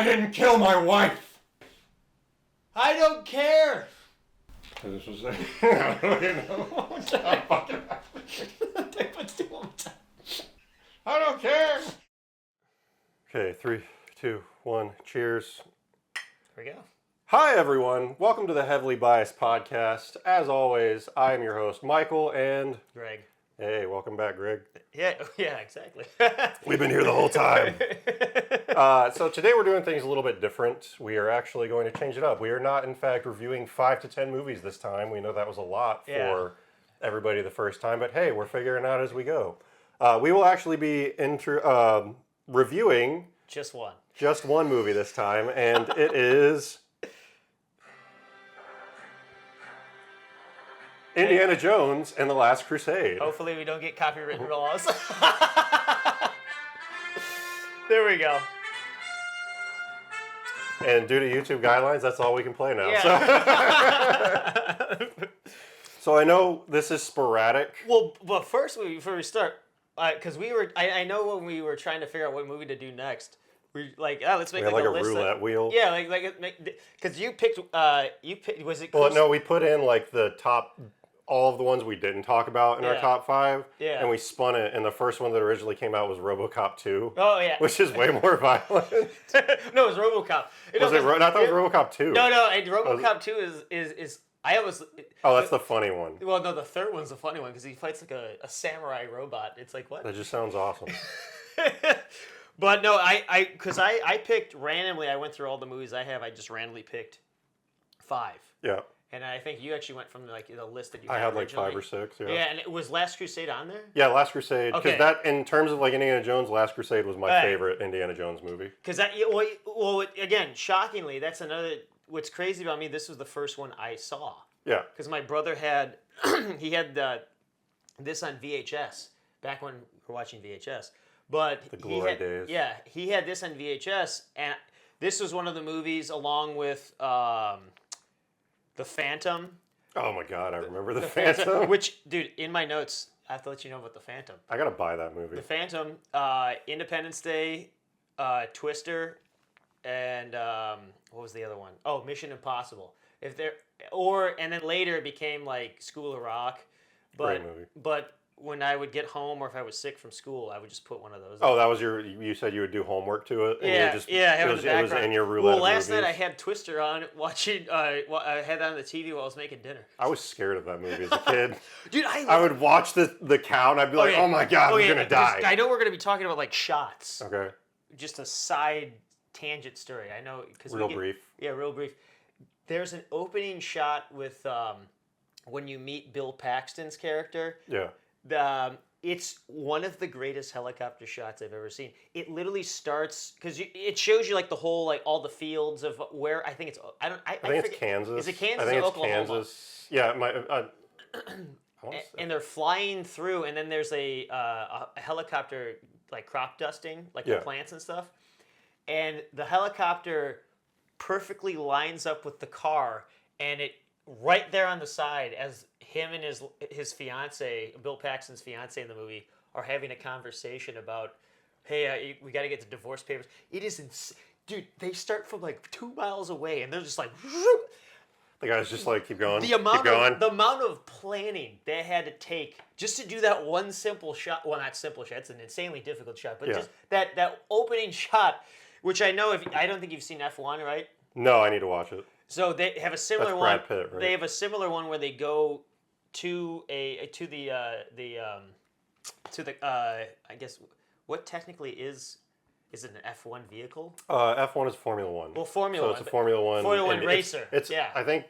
didn't kill my wife! I don't care! This was I don't even know. I don't care! Okay, 3, 2, 1, cheers. Here we go. Hi everyone, welcome to the Heavily Biased Podcast. As always, I am your host, Michael, and... Greg. Hey, welcome back, Greg. Yeah, exactly. We've been here the whole time. So today we're doing things a little bit different. We are actually going to change it up. We are not, in fact, reviewing 5 to 10 movies this time. We know that was a lot for everybody the first time, but hey, we're figuring it out as we go. We will actually be reviewing... Just one movie this time, and it is... Indiana Jones and the Last Crusade. Hopefully we don't get copyright laws. There we go. And due to YouTube guidelines, that's all we can play now. Yeah. So I know this is sporadic. Well, but first, before we start, because I know when we were trying to figure out what movie to do next, we like, let's make like a list roulette wheel. Yeah, because you picked, was it? Well, no, we put in like the top, all of the ones we didn't talk about in our top 5. Yeah. And we spun it, and the first one that originally came out was RoboCop 2. Oh, yeah. Which is way more violent. No, it was RoboCop. I thought it was RoboCop 2. No, RoboCop 2 is I almost... Oh, that's the funny one. Well, no, the third one's the funny one, because he fights like a samurai robot. It's like, what? That just sounds awesome. But no, because I picked randomly, I went through all the movies I have, I just randomly picked 5. Yeah. And I think you actually went from like the list that you had. I had originally. like 5 or 6, yeah. Yeah, and it was Last Crusade on there? Yeah, Last Crusade. Because Okay. that, in terms of like Indiana Jones, Last Crusade was my favorite Indiana Jones movie. Because that, well, again, shockingly, that's another, what's crazy about me, this was the first one I saw. Yeah. Because my brother had, he had this on VHS, back when we were watching VHS. But the glory days. Yeah, he had this on VHS, and this was one of the movies along with The Phantom. Oh my God, I remember The Phantom. Which, dude, in my notes, I have to let you know about The Phantom. I gotta buy that movie. The Phantom, Independence Day, Twister, and what was the other one? Oh, Mission Impossible. And then later it became like School of Rock. Great movie. But when I would get home or if I was sick from school, I would just put one of those. Oh, that was you said you would do homework to it? And it was in your roulette. Well, last night I had Twister on watching, I had that on the TV while I was making dinner. I was scared of that movie as a kid. Dude, I would watch the cow and I'd be like, oh my God, I'm going to die. I know we're going to be talking about like shots. Okay. Just a side tangent story. I know. Real brief. Yeah, real brief. There's an opening shot with when you meet Bill Paxton's character. Yeah. It's one of the greatest helicopter shots I've ever seen. It literally starts because it shows you like the whole like all the fields of where I think it's I think it's Kansas. Is it Kansas I think or it's Oklahoma? Kansas. Yeah, and they're flying through, and then there's a helicopter like crop dusting like the plants and stuff, and the helicopter perfectly lines up with the car, and it right there on the side as him and his fiance, Bill Paxton's fiance in the movie, are having a conversation about, hey, we got to get the divorce papers. It is, dude, they start from like 2 miles away, and they're just like, the guy's just like, keep going, the amount of planning they had to take just to do that one simple shot. Well, not simple shot, it's an insanely difficult shot, but just that opening shot, which I know I don't think you've seen F1, right? No, I need to watch it. So they have a similar That's one. Brad Pitt, right? They have a similar one where they go to I guess what technically is it an F1 vehicle? F1 is Formula 1. Well, Formula 1. So it's a Formula 1 racer. It's I think.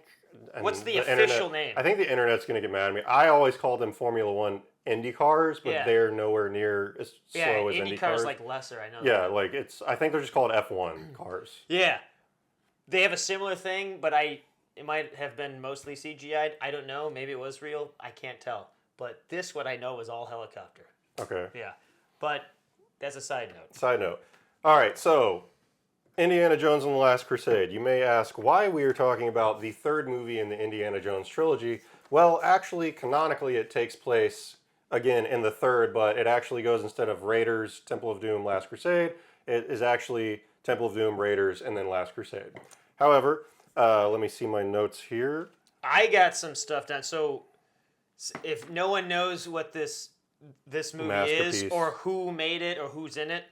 What's the official name? I think the internet's going to get mad at me. I always call them Formula 1 Indy cars, but they're nowhere near as slow as Indy cars. Indy cars like lesser. I know. Yeah, that. like I think they're just called F1 cars. Yeah. They have a similar thing, but it might have been mostly CGI'd. I don't know. Maybe it was real. I can't tell. But this, what I know, is all helicopter. Okay. Yeah. But that's a side note. Side note. All right, so Indiana Jones and the Last Crusade. You may ask why we are talking about the third movie in the Indiana Jones trilogy. Well, actually, canonically, it takes place, again, in the third, but it actually goes instead of Raiders, Temple of Doom, Last Crusade, it is actually Temple of Doom, Raiders, and then Last Crusade. However, let me see my notes here. I got some stuff down. So, if no one knows what this movie is, or who made it, or who's in it,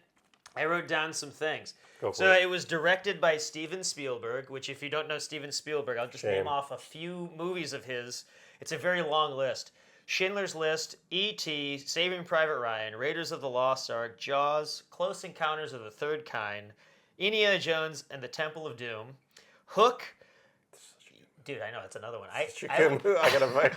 I wrote down some things. So it was directed by Steven Spielberg, which if you don't know Steven Spielberg, I'll just name off a few movies of his. It's a very long list. Schindler's List, E.T., Saving Private Ryan, Raiders of the Lost Ark, Jaws, Close Encounters of the Third Kind, Indiana Jones and the Temple of Doom, Hook. Dude, I know, that's another one. I gotta find.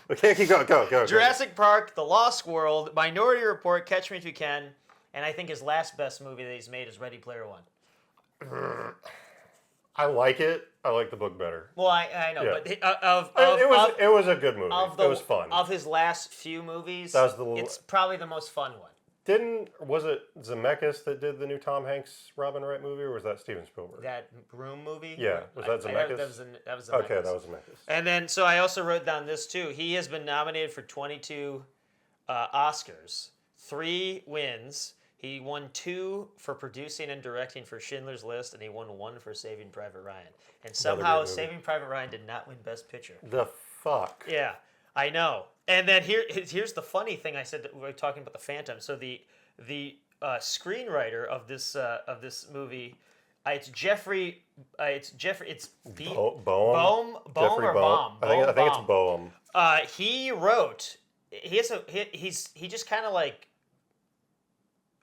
We can't keep going. Go. Jurassic Park, The Lost World, Minority Report, Catch Me If You Can, and I think his last best movie that he's made is Ready Player One. I like it. I like the book better. Well, I know, but it was a good movie. It was fun. Of his last few movies, it's probably the most fun one. Was it Zemeckis that did the new Tom Hanks Robin Wright movie, or was that Steven Spielberg? That Room movie? Yeah, was that Zemeckis? That was Zemeckis. Okay, that was Zemeckis. And then, so I also wrote down this too. He has been nominated for 22 Oscars, 3 wins. He won 2 for producing and directing for Schindler's List, and he won 1 for Saving Private Ryan. And somehow Saving Private Ryan did not win Best Picture. The fuck? Yeah, I know. And then here's the funny thing I said that we were talking about the Phantom. So the screenwriter of this movie, it's Jeffrey. It's Boehm. I think it's Boehm. He wrote. He just kind of like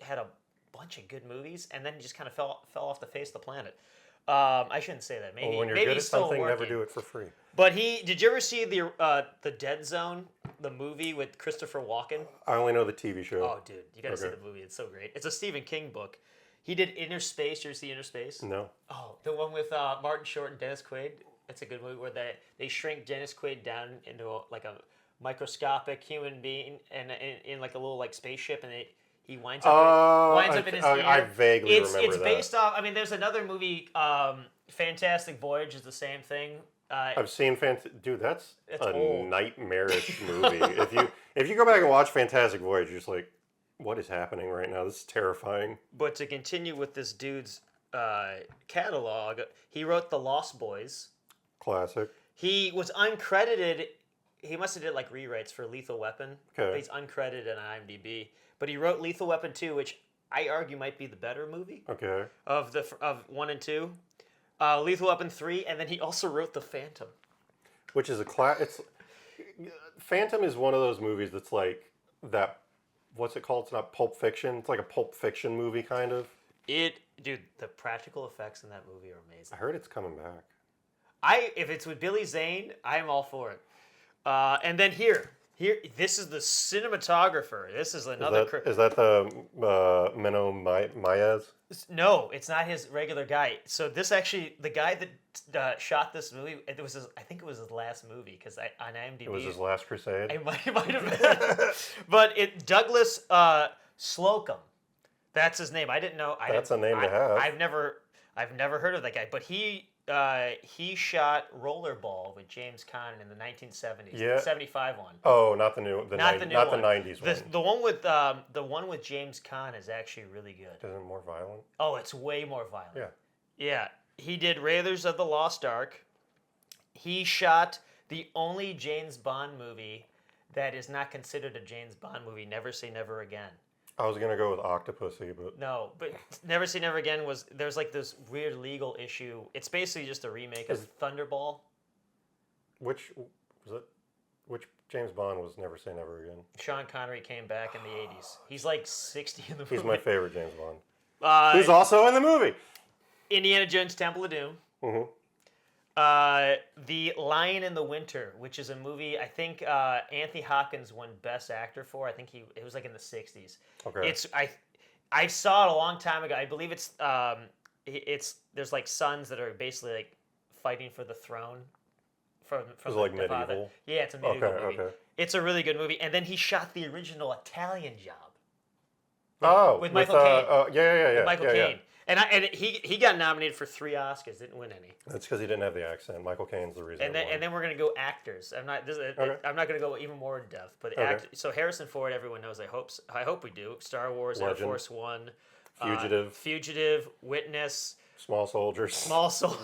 had a bunch of good movies, and then he just kind of fell off the face of the planet. I shouldn't say that. Maybe when you're maybe good at he's still something, working. never do it for free. But did you ever see the Dead Zone, the movie with Christopher Walken? I only know the TV show. Oh, dude, you gotta see the movie. It's so great. It's a Stephen King book. He did Inner Space. You ever see Inner Space? No. Oh, the one with Martin Short and Dennis Quaid. It's a good movie where they shrink Dennis Quaid down into a microscopic human being and in like a little like spaceship, and he winds up in his ear. I vaguely remember that. It's based off. I mean, there's another movie, Fantastic Voyage, is the same thing. I've seen dude. That's a old. Nightmarish movie. if you go back and watch Fantastic Voyage, you're just like, what is happening right now? This is terrifying. But to continue with this dude's catalog, he wrote The Lost Boys. Classic. He was uncredited. He must have did like rewrites for Lethal Weapon. Okay. But he's uncredited on IMDb. But he wrote Lethal Weapon 2, which I argue might be the better movie. Okay. Of 1 and 2. Lethal Weapon 3, and then he also wrote The Phantom. Which is Phantom is one of those movies that's like that. What's it called? It's not Pulp Fiction. It's like a Pulp Fiction movie, kind of. Dude, the practical effects in that movie are amazing. I heard it's coming back. If it's with Billy Zane, I am all for it. And then here, this is the cinematographer. This is another. Is that the Menno Maez? No, it's not his regular guy. So this actually, the guy that shot this movie, I think it was his last movie because on IMDb. It was his Last Crusade. It might have been. But Douglas Slocum. That's his name. I didn't know. That's a name to have. I've never heard of that guy. But he shot Rollerball with James Caan in the 1970s. Yeah. The 75 one. Oh, not the new one. Not the 90s one. The one with James Caan is actually really good. Isn't it more violent? Oh, it's way more violent. Yeah. Yeah. He did Raiders of the Lost Ark. He shot the only James Bond movie that is not considered a James Bond movie, Never Say Never Again. I was gonna go with Octopussy, but no. But Never Say Never Again there's like this weird legal issue. It's basically just a remake of Thunderball. Which James Bond was Never Say Never Again? Sean Connery came back in the 80s. He's like 60 in the movie. He's my favorite James Bond. Who's also in the movie? Indiana Jones: Temple of Doom. Mm-hmm. The Lion in the Winter, which is a movie I think Anthony Hopkins won Best Actor for. I think it was like in the 60s. Okay. I saw it a long time ago. I believe it's there's like sons that are basically like fighting for the throne from is it like the medieval? father. Yeah, it's a medieval movie. Okay. It's a really good movie. And then he shot the original Italian Job. With Michael Caine. Yeah. With Michael Caine. And he got nominated for 3 Oscars, didn't win any. That's because he didn't have the accent. Michael Caine's the reason. And then we're gonna go actors. I'm not gonna go even more in depth. But so Harrison Ford, everyone knows. I hope we do. Star Wars, Legend. Air Force One, Fugitive. Witness. Small Soldiers.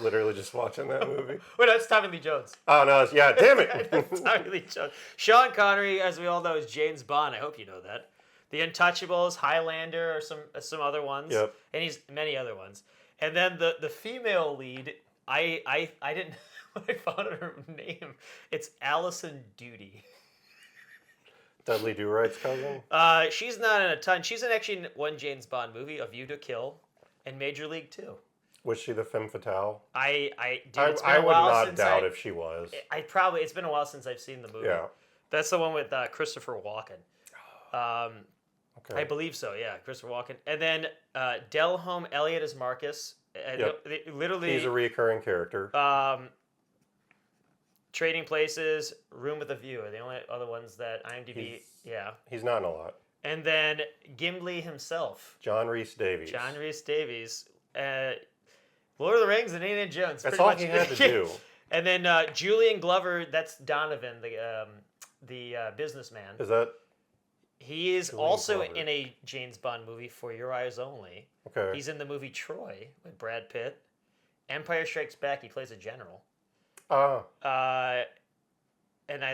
Literally just watching that movie. Wait, that's Tommy Lee Jones. Oh, no. Yeah, damn it. Tommy Lee Jones. Sean Connery, as we all know, is James Bond. I hope you know that. The Untouchables, Highlander, or some other ones. Yep. And he's many other ones. And then the female lead, I didn't when I found her name. It's Allison Doody. Dudley Do-Right's cousin? She's not in a ton. She's in actually one James Bond movie, A View to Kill, and Major League 2. Was she the femme fatale? I would not doubt if she was. It's been a while since I've seen the movie. Yeah. That's the one with Christopher Walken. Okay. I believe so, yeah, Christopher Walken. And then Delhome Elliott is Marcus. Yep. Literally, he's a recurring character. Trading Places, Room with a View are the only other ones that IMDb. He's not in a lot. And then Gimli himself. John Rhys Davies. Lord of the Rings and Indiana Jones. That's all he had to do. And then Julian Glover, that's Donovan, the businessman. Is that? He is Julian also Glover. In a James Bond movie, For Your Eyes Only. Okay. He's in the movie Troy with Brad Pitt. Empire Strikes Back, he plays a general. And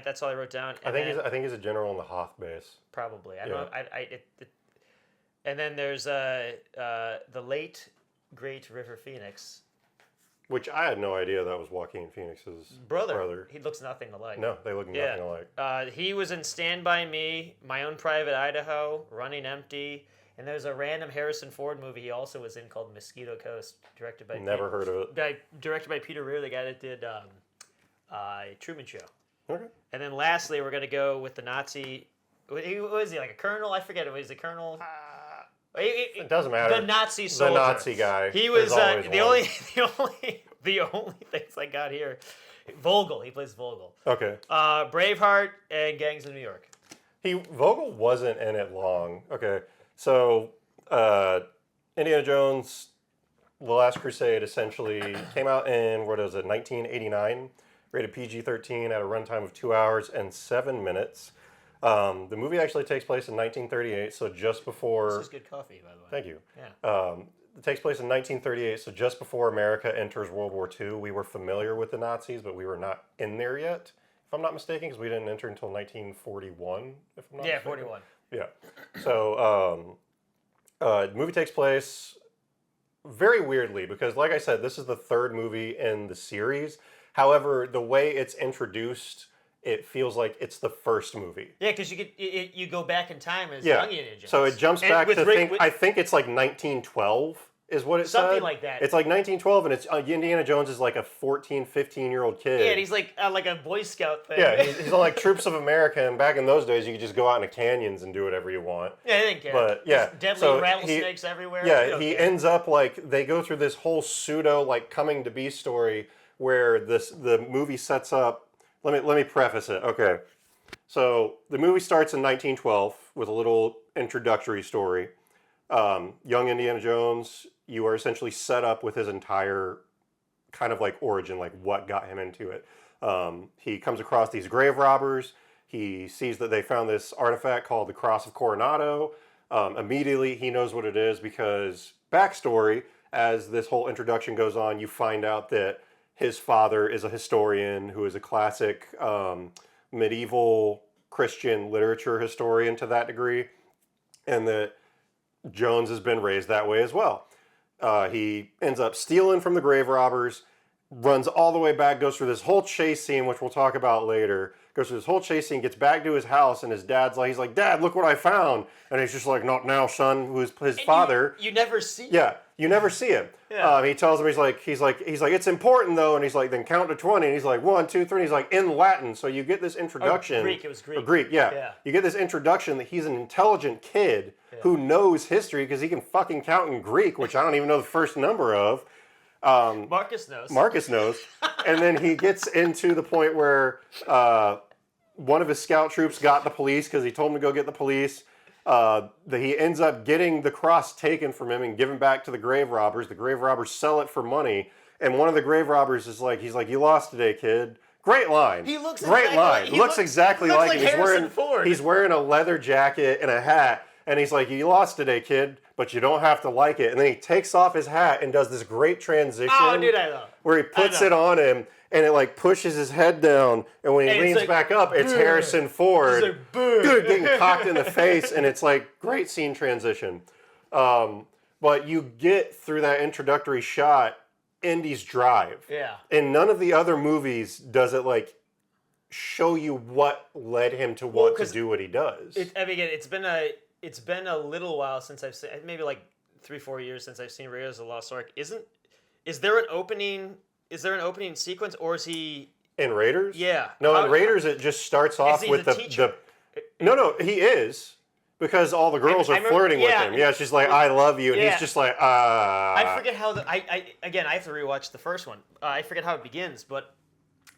that's all I wrote down. And I think he's a general in the Hoth base. Probably. I don't know. And then there's the late great River Phoenix, which I had no idea that was Joaquin Phoenix's brother. He looks nothing alike. No, they look nothing alike. He was in Stand By Me, My Own Private Idaho, Running Empty, and there's a random Harrison Ford movie he also was in called Mosquito Coast, directed by heard of it. Directed by Peter Weir, the guy that did Truman Show. Okay. And then lastly, we're gonna go with the Nazi. What is he, like a colonel? I forget. Was he a colonel? It doesn't matter. The Nazi soldier. The Nazi guy. He was the only things I got here. Vogel. He plays Vogel. Okay. Braveheart and Gangs of New York. Vogel wasn't in it long. Okay. So Indiana Jones, The Last Crusade essentially came out in, 1989, rated PG-13 at a runtime of 2 hours and 7 minutes. The movie actually takes place in 1938, so just before... This is good coffee, by the way. Thank you. Yeah. It takes place in 1938, so just before America enters World War II. We were familiar with the Nazis, but we were not in there yet, if I'm not mistaken, because we didn't enter until 1941, if I'm not mistaken. 41. Yeah. So the movie takes place very weirdly, because like I said, this is the third movie in the series. However, the way it's introduced... it feels like it's the first movie. Yeah, because you go back in time as young Indiana Jones. So it jumps back to I think it's like 1912 is what it said. Something like that. It's like 1912, and it's Indiana Jones is like a 14, 15-year-old kid. Yeah, and he's like a Boy Scout thing. Yeah, he's on like Troops of America, and back in those days, you could just go out in the canyons and do whatever you want. Yeah, they didn't care. But yeah, there's deadly rattlesnakes everywhere. Yeah, he ends up like they go through this whole pseudo like coming to be story where the movie sets up. Let me preface it. Okay. So the movie starts in 1912 with a little introductory story. Young Indiana Jones, you are essentially set up with his entire kind of like origin, like what got him into it. He comes across these grave robbers. He sees that they found this artifact called the Cross of Coronado. Immediately he knows what it is because backstory, as this whole introduction goes on, you find out that his father is a historian who is a classic medieval Christian literature historian to that degree, and that Jones has been raised that way as well. He ends up stealing from the grave robbers, runs all the way back, goes through this whole chase scene, which we'll talk about later, goes through this whole chase scene, gets back to his house, and his dad's like, he's like, Dad, look what I found. And he's just like, not now, son, who's his father. You never see him. Yeah, you never see him. Yeah. He tells him, he's like, it's important though, and he's like, then count to 20, and he's like, 1, 2, 3, and he's like, in Latin. So you get this introduction. Greek, it was Greek. Or Greek, yeah. You get this introduction that he's an intelligent kid who knows history because he can fucking count in Greek, which I don't even know the first number of. Marcus knows. And then he gets into the point where one of his scout troops got the police because he told him to go get the police. That he ends up getting the cross taken from him and given back to the grave robbers. The grave robbers sell it for money. And one of the grave robbers is like, he's like, you lost today, kid. Great line. He looks great exactly line. Like, looks exactly like him. Harrison Ford. He's wearing a leather jacket and a hat. And he's like, you lost today, kid, but you don't have to like it. And then he takes off his hat and does this great transition. Oh, dude, I know. Where he puts it on him, and it like pushes his head down. And when he leans back up, it's Harrison Ford. Like, getting cocked in the face. And it's like, great scene transition. But you get through that introductory shot, Indy's drive. Yeah. In none of the other movies does it like show you what led him to want to do what he does. It's been a little while since I've seen, maybe like 3-4 years since I've seen Raiders of the Lost Ark. Is there an opening sequence, or is he in Raiders? Yeah. No, in Raiders it just starts off with the No, he is. Because all the girls are flirting with him. Yeah, she's like, I love you. And he's just like, I forget how I have to rewatch the first one. I forget how it begins, but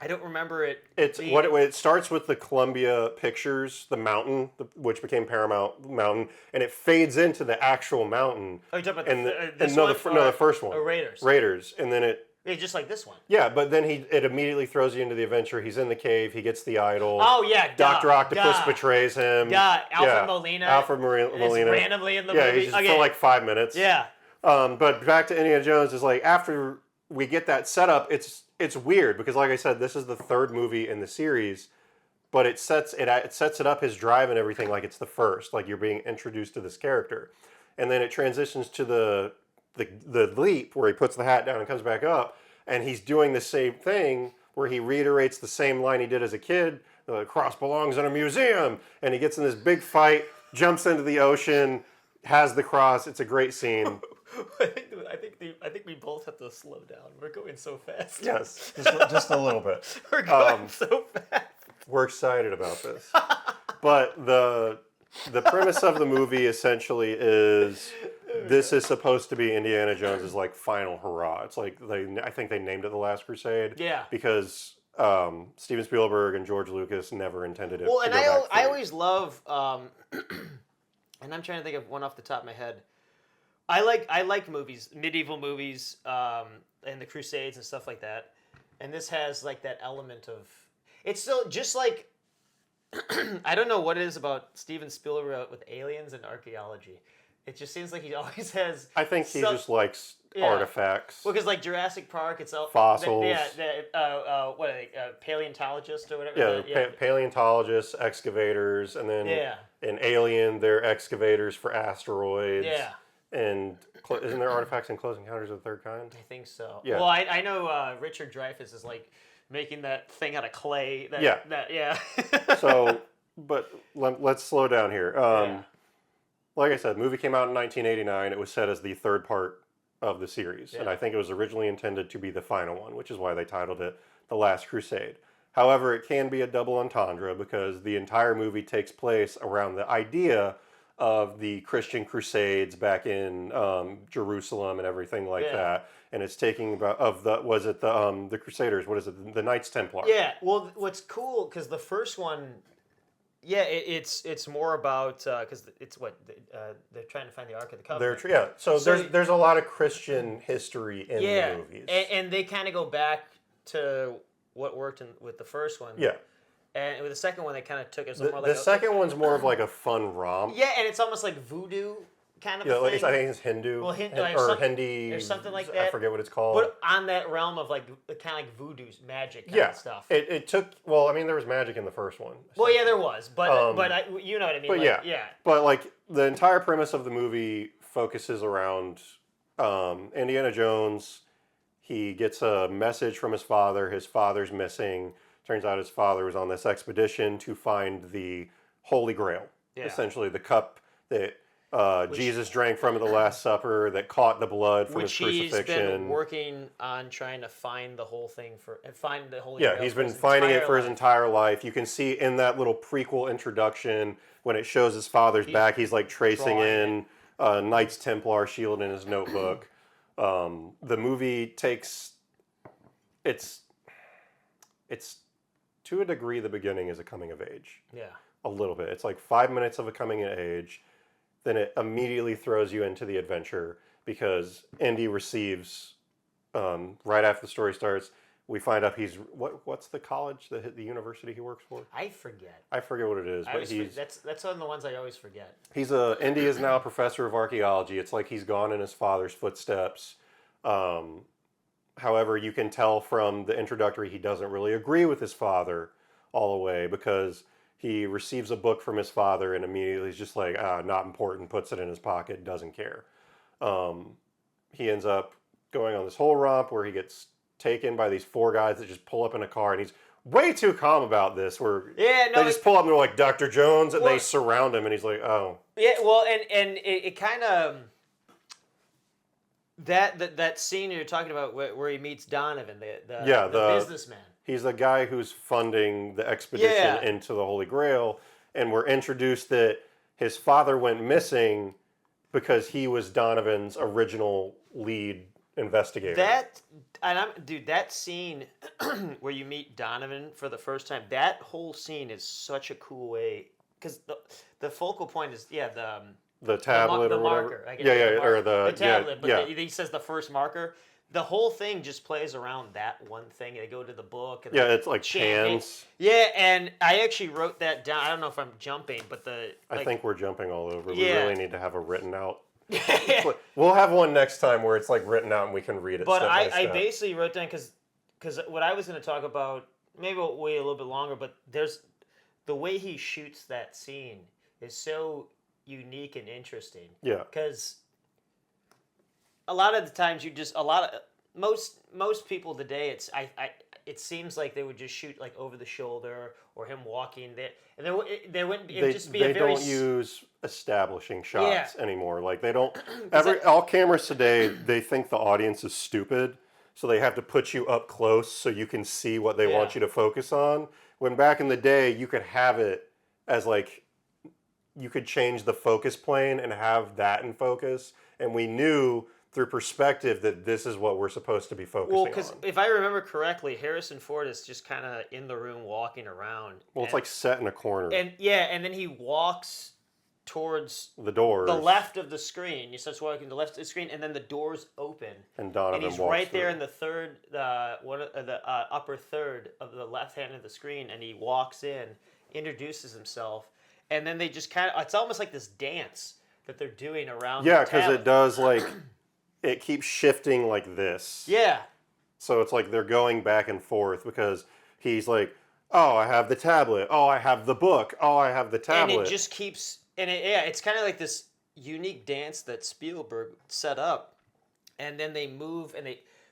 I don't remember it. It starts with the Columbia Pictures, the mountain, which became Paramount Mountain, and it fades into the actual mountain. Oh, you're talking about the first one. Raiders. Raiders. And then just like this one. Yeah, but then it immediately throws you into the adventure. He's in the cave. He gets the idol. Oh, yeah. Dr. Octopus betrays him. Yeah, Alfred Molina. Randomly in the movie. Yeah, he's just for like 5 minutes. Yeah. But back to Indiana Jones is like, after we get that setup, it's weird because, like I said, this is the third movie in the series, but it sets it up, his drive and everything, like it's the first. Like you're being introduced to this character. And then it transitions to the leap where he puts the hat down and comes back up, and he's doing the same thing where he reiterates the same line he did as a kid: the cross belongs in a museum. And he gets in this big fight, jumps into the ocean, has the cross. It's a great scene. I think we both have to slow down. We're going so fast. Yes, just a little bit. We're going so fast. We're excited about this, but the premise of the movie essentially is this is supposed to be Indiana Jones's like final hurrah. It's like I think they named it The Last Crusade. Yeah. Because Steven Spielberg and George Lucas never intended it. Well, and I always love, and I'm trying to think of one off the top of my head. I like movies, medieval movies, and the Crusades and stuff like that. And this has like that element of, it's still just like, I don't know what it is about Steven Spielberg with aliens and archaeology. It just seems like he always has. I think he just likes artifacts. Well, because like Jurassic Park, it's fossils. What are they? Paleontologists or whatever. Paleontologists, excavators, and then in Alien, they're excavators for asteroids. Yeah. And isn't there artifacts in Close Encounters of the Third Kind? I think so. Yeah. Well, I know Richard Dreyfuss is like making that thing out of clay. So, but let's slow down here. Like I said, the movie came out in 1989. It was set as the third part of the series. And I think it was originally intended to be the final one, which is why they titled it The Last Crusade. However, it can be a double entendre because the entire movie takes place around the idea of the Christian Crusades back in Jerusalem and everything like that, and it's taking about the Crusaders? What is it? The Knights Templar. Yeah. Well, what's cool because the first one, it's more about because it's what they're trying to find the Ark of the Covenant. So there's a lot of Christian history in the movies, and they kind of go back to what worked with the first one. Yeah. And with the second one, they kind of took it more like the second one's more of like a fun romp. Yeah, and it's almost like voodoo kind of thing. I think it's Hindu. Well, Hindi. Or something like that. I forget what it's called. But on that realm of like kind of like voodoo magic kind of stuff. It took. Well, I mean, there was magic in the first one. Well, yeah, there was, but you know what I mean. But But like the entire premise of the movie focuses around Indiana Jones. He gets a message from his father. His father's missing. Turns out his father was on this expedition to find the Holy Grail, essentially the cup that Jesus drank from at the Last Supper that caught the blood from his crucifixion. Which he's been working on trying to find the whole thing find the Holy Grail. Yeah, he's been finding it for his entire life. You can see in that little prequel introduction when it shows his father's back, he's like tracing in Knights Templar shield in his notebook. The movie takes it's to a degree, the beginning is a coming of age. Yeah. A little bit. It's like 5 minutes of a coming of age. Then it immediately throws you into the adventure because Indy receives, right after the story starts, We find out he's what's the college, the university he works for? I forget. I forget what it is, but that's one of the ones I always forget. Indy is now a professor of archaeology. It's like he's gone in his father's footsteps. However, you can tell from the introductory he doesn't really agree with his father all the way, because he receives a book from his father and immediately is just like, not important, puts it in his pocket, doesn't care. He ends up going on this whole romp where he gets taken by these 4 guys that just pull up in a car, and he's way too calm about this, where they just pull up and they're like, Dr. Jones, and they surround him, and he's like, oh. Yeah, well, and it kind of, that scene you're talking about where he meets Donovan, the businessman. He's the guy who's funding the expedition into the Holy Grail, and we're introduced that his father went missing because he was Donovan's original lead investigator. That scene where you meet Donovan for the first time, that whole scene is such a cool way, because the focal point is the tablet the or marker. whatever. The tablet. But he says the first marker. The whole thing just plays around that one thing. They go to the book. And it's like chants. Yeah, and I actually wrote that down. I don't know if I'm jumping, but I think we're jumping all over. We really need to have a written out. We'll have one next time where it's like written out and we can read it. But I basically wrote down, because what I was going to talk about, maybe we'll wait a little bit longer, but there's the way he shoots that scene is so unique and interesting. Yeah. Because a lot of the times most people today, it seems like they would just shoot like over the shoulder or him walking there, and there wouldn't be. They don't use establishing shots anymore. Like they don't. All cameras today, they think the audience is stupid, so they have to put you up close so you can see what they want you to focus on. When back in the day, you could have it as like, you could change the focus plane and have that in focus, and we knew through perspective that this is what we're supposed to be focusing on. Well, because if I remember correctly, Harrison Ford is just kind of in the room walking around. Well, it's like set in a corner. And then he walks towards the doors, the left of the screen. He starts walking to the left of the screen, and then the doors open. And Donovan and he's walks right there through. in the upper third of the left hand of the screen, and he walks in, introduces himself, and then they just kind of, it's almost like this dance that they're doing around. Yeah, because it does like. It keeps shifting like this. Yeah. So it's like they're going back and forth, because he's like, oh, I have the tablet. Oh, I have the book. Oh, I have the tablet. And it just keeps, it's kind of like this unique dance that Spielberg set up. And then they move, and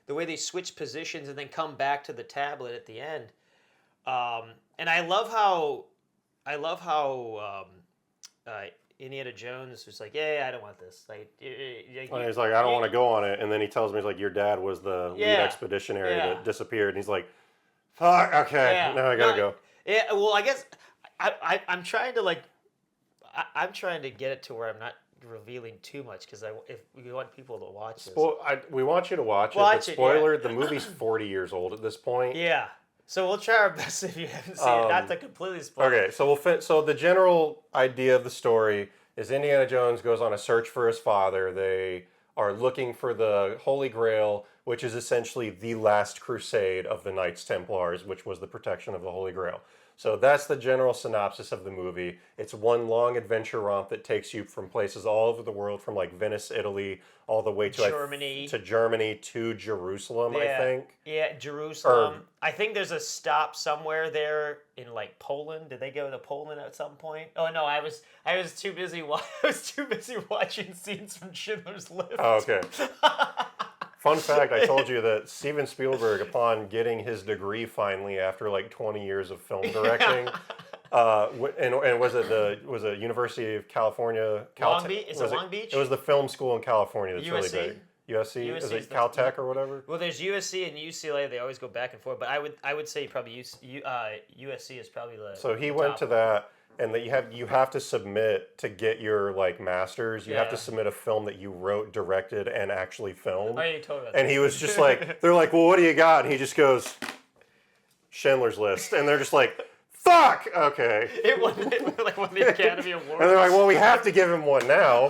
the way they switch positions and then come back to the tablet at the end. And I love how Indiana Jones was like, I don't want this. Like, he's like, I don't want to go on it. And then he tells me, he's like, your dad was the lead expeditionary that disappeared. And he's like, fuck, okay, now I gotta go. Yeah, well, I guess I'm trying to I'm trying to get it to where I'm not revealing too much, because if we want people to watch this. We want you to watch it. But spoiler, the movie's 40 years old at this point. Yeah. So we'll try our best if you haven't seen it, not to completely spoil it. Okay, so the general idea of the story is Indiana Jones goes on a search for his father. They are looking for the Holy Grail, which is essentially the Last Crusade of the Knights Templars, which was the protection of the Holy Grail. So that's the general synopsis of the movie. It's one long adventure romp that takes you from places all over the world, from like Venice, Italy, all the way to Germany to Jerusalem, I think. Yeah, Jerusalem. I think there's a stop somewhere there in like Poland. Did they go to Poland at some point? Oh no, I was too busy. I was too busy watching scenes from Schindler's List. Oh, okay. Fun fact, I told you that Steven Spielberg, upon getting his degree finally after like 20 years of film directing, and was it University of California? Long Beach? Is it Long Beach? It was the film school in California that's USC? really big. USC? Is it Caltech or whatever? Well, there's USC and UCLA. They always go back and forth, but I would say probably USC is probably the So he went to that. And that you have to submit to get your like masters. You have to submit a film that you wrote, directed, and actually filmed. Oh, you told me that. And he was just like, they're like, well, what do you got? And he just goes, Schindler's List. And they're just like, fuck. Okay. It won the Academy Award. And they're like, well, we have to give him one now.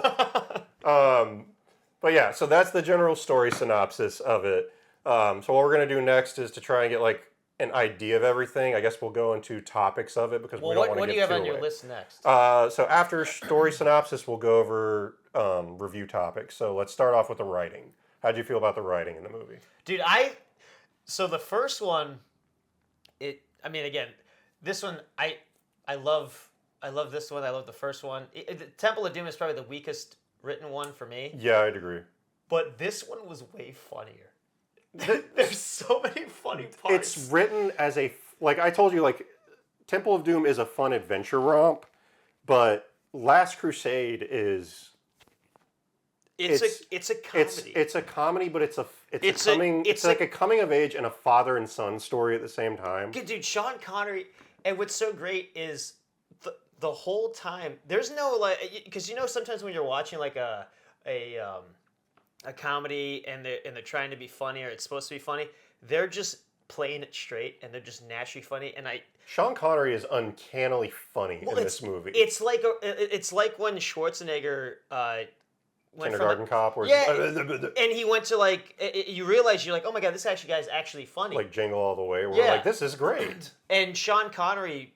But yeah, so that's the general story synopsis of it. So what we're gonna do next is to try and get like an idea of everything. I guess we'll go into topics of it because we don't want to get what do you have too on your away. list next? So after story synopsis, we'll go over review topics. So let's start off with the writing. How'd you feel about the writing in the movie? Dude, so the first one, again, this one, I love this one. I love the first one. The Temple of Doom is probably the weakest written one for me. Yeah, I'd agree. But this one was way funnier. There's so many funny parts. It's written as like I told you, like Temple of Doom is a fun adventure romp, but Last Crusade is it's a comedy. It's a comedy, but it's like a coming of age and a father and son story at the same time. Dude, Sean Connery, and what's so great is the whole time there's no like, because sometimes when you're watching like a comedy and they're trying to be funny or it's supposed to be funny, they're just playing it straight and they're just naturally funny. And Sean Connery is uncannily funny in this movie. It's like when Schwarzenegger Kindergarten Cop, and he went to like, you realize you're like, oh my god, this guy's actually funny. Like Jingle All the Way, where we're like, this is great. And Sean Connery,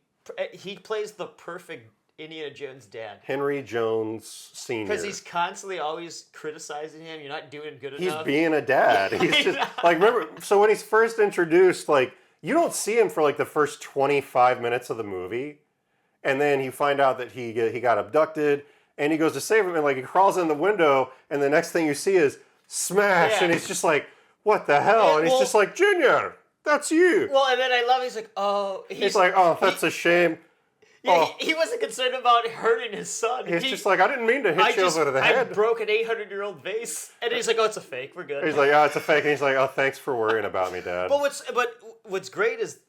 he plays the perfect Indiana Jones dad. Henry Jones Sr. Because he's constantly always criticizing him. You're not doing good enough. He's being a dad. He's just like, remember, so when he's first introduced, like, you don't see him for like the first 25 minutes of the movie. And then you find out that he got abducted and he goes to save him and like he crawls in the window and the next thing you see is smash. Yeah. And he's just like, what the hell? And he's just like, Junior, that's you. Well, and then I love, he's like, oh. He's like, oh, that's a shame. Yeah, he wasn't concerned about hurting his son. He's just like, I didn't mean to hit you over the head. I broke an 800-year-old vase. And he's like, oh, it's a fake. We're good. He's like, oh, it's a fake. And he's like, oh, thanks for worrying about me, Dad. But what's great is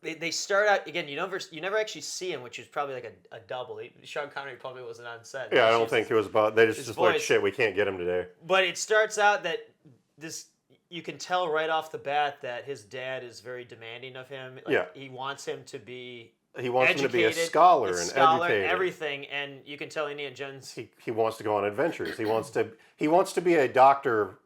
they start out, again, you never actually see him, which is probably like a double. Sean Connery probably wasn't on set. Yeah, I don't think it was about, they just like, shit, we can't get him today. But it starts out that you can tell right off the bat that his dad is very demanding of him. Like, he wants him to be... He wants him to be a scholar and educated. Everything, and you can tell Indiana Jones. He wants to go on adventures. He wants to be a doctor,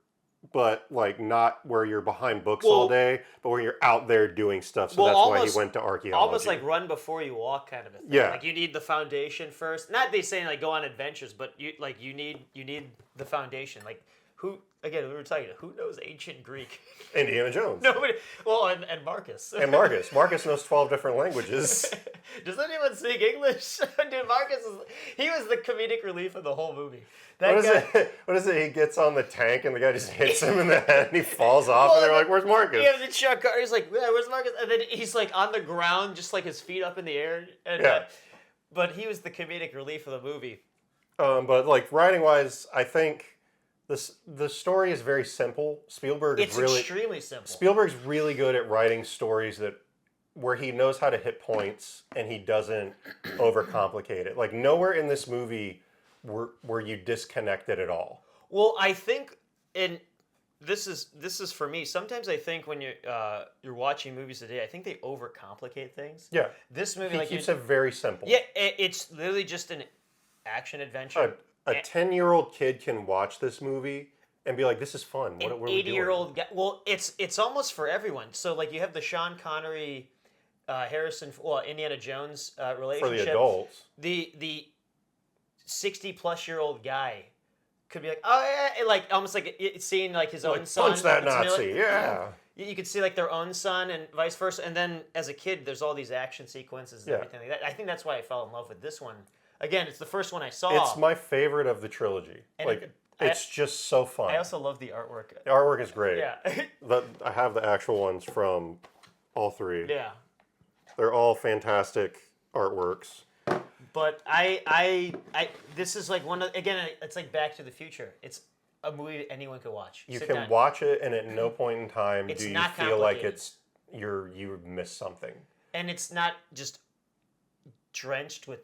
but like not where you're behind books all day, but where you're out there doing stuff. So that's why he went to archaeology. Almost like run before you walk kind of a thing. Yeah. Like you need the foundation first. Not they saying like go on adventures, but you need the foundation. Like who again we were talking who knows ancient Greek? Indiana Jones. Nobody. Well, and Marcus. And Marcus. Marcus knows 12 different languages. Does anyone speak English? Dude, Marcus he was the comedic relief of the whole movie. What is it? He gets on the tank and the guy just hits him in the head and he falls off and they're like, "Where's Marcus?" Yeah, then Sean Connery's like, "Yeah, where's Marcus?" And then he's like on the ground, just like his feet up in the air. And, but he was the comedic relief of the movie. But like writing wise, I think. The story is very simple. It's extremely simple. Spielberg's really good at writing stories where he knows how to hit points and he doesn't overcomplicate it. Like nowhere in this movie were you disconnected at all. Well, I think, and this is for me. Sometimes I think when you're watching movies today, I think they overcomplicate things. Yeah. This movie, he keeps it very simple. Yeah, it's literally just an action adventure. A 10-year-old kid can watch this movie and be like, "This is fun." What are we doing? 80-year-old guy. Well, it's almost for everyone. So like you have the Sean Connery, Indiana Jones relationship. For the adults. The 60-plus-year-old guy could be like, oh yeah, like almost like seeing like his own son. Punch that Nazi, yeah. You could see like their own son and vice versa. And then as a kid, there's all these action sequences and everything like that. I think that's why I fell in love with this one. Again, it's the first one I saw. It's my favorite of the trilogy. And it's just so fun. I also love the artwork. The artwork is great. Yeah. I have the actual ones from all three. Yeah. They're all fantastic artworks. But this is like it's like Back to the Future. It's a movie anyone could watch. You can watch it, and at no point in time do you feel like you missed something. And it's not just drenched with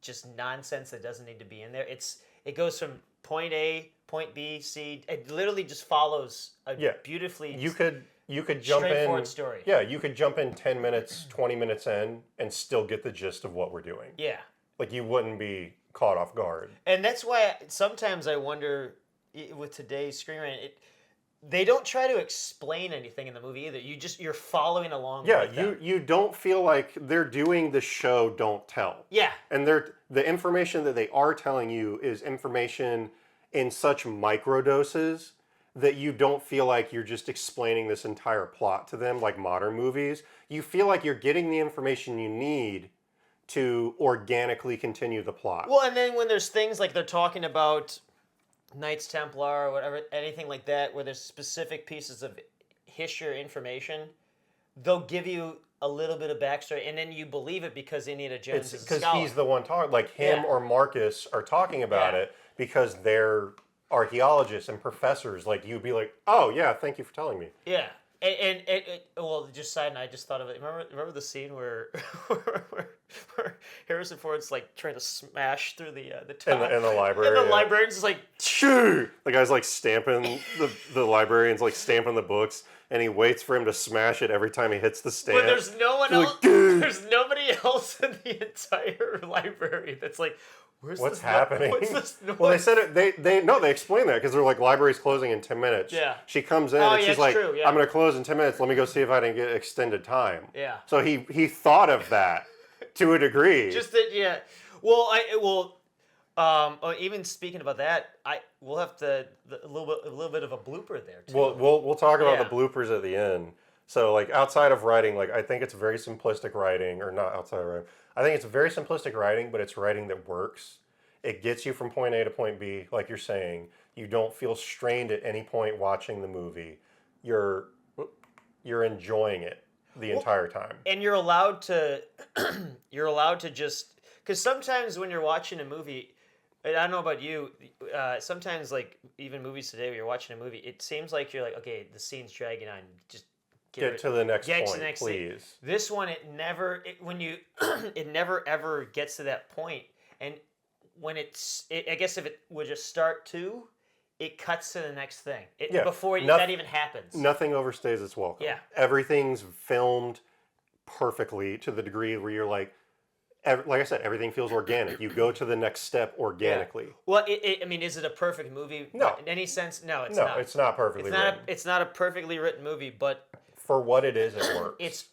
just nonsense that doesn't need to be in there. It goes from point A, point B, C. It literally just follows a beautifully you could jump straightforward story. Yeah, you could jump in 10 minutes, 20 minutes in, and still get the gist of what we're doing. Yeah. Like you wouldn't be caught off guard. And that's why sometimes I wonder with today's screenwriting, they don't try to explain anything in the movie either. You're following along. Yeah, with you don't feel like they're doing the show don't tell. Yeah. And the information that they are telling you is information in such micro doses that you don't feel like you're just explaining this entire plot to them like modern movies. You feel like you're getting the information you need to organically continue the plot. Well, and then when there's things like they're talking about Knights Templar or whatever, anything like that, where there's specific pieces of history or information, they'll give you a little bit of backstory, and then you believe it because Indiana Jones is a scholar. Because he's the one talking, like him or Marcus are talking about it because they're archaeologists and professors. Like, you'd be like, oh yeah, thank you for telling me. Yeah. And well, just side note, I just thought of it. Remember the scene where Harrison Ford's like trying to smash through the top in the library, and the librarian's just like, shoo! The guy's like stamping the librarian's like stamping the books, and he waits for him to smash it every time he hits the stamp. But there's no one else. Like, there's nobody else in the entire library that's like, what's happening? What's this noise? Well, they said it. They explained that because they're like, library's closing in 10 minutes. Yeah. She comes in and she's like, true, yeah. I'm going to close in 10 minutes. Let me go see if I can get extended time. Yeah. So he thought of that to a degree. Just that, yeah. Well, even speaking about that, we'll have a little bit of a blooper there too. We'll talk about the bloopers at the end. So like outside of writing, like I think it's very simplistic writing, or not outside of writing. I think it's very simplistic writing, but it's writing that works. It gets you from point A to point B, like you're saying. You don't feel strained at any point watching the movie. You're enjoying it the entire time. And you're allowed to just, because sometimes when you're watching a movie, and I don't know about you, sometimes like even movies today where you're watching a movie, it seems like you're like, okay, the scene's dragging on, just get to the next point, please. Scene. This one, it never ever gets to that point. And when I guess if it would just start to, it cuts to the next thing. Before that even happens. Nothing overstays its welcome. Yeah. Everything's filmed perfectly to the degree where you're like I said, everything feels organic. You go to the next step organically. Yeah. Well, I mean, is it a perfect movie? No. In any sense, no, it's not. not. It's not perfectly written. It's not a perfectly written movie, but for what it is, it works.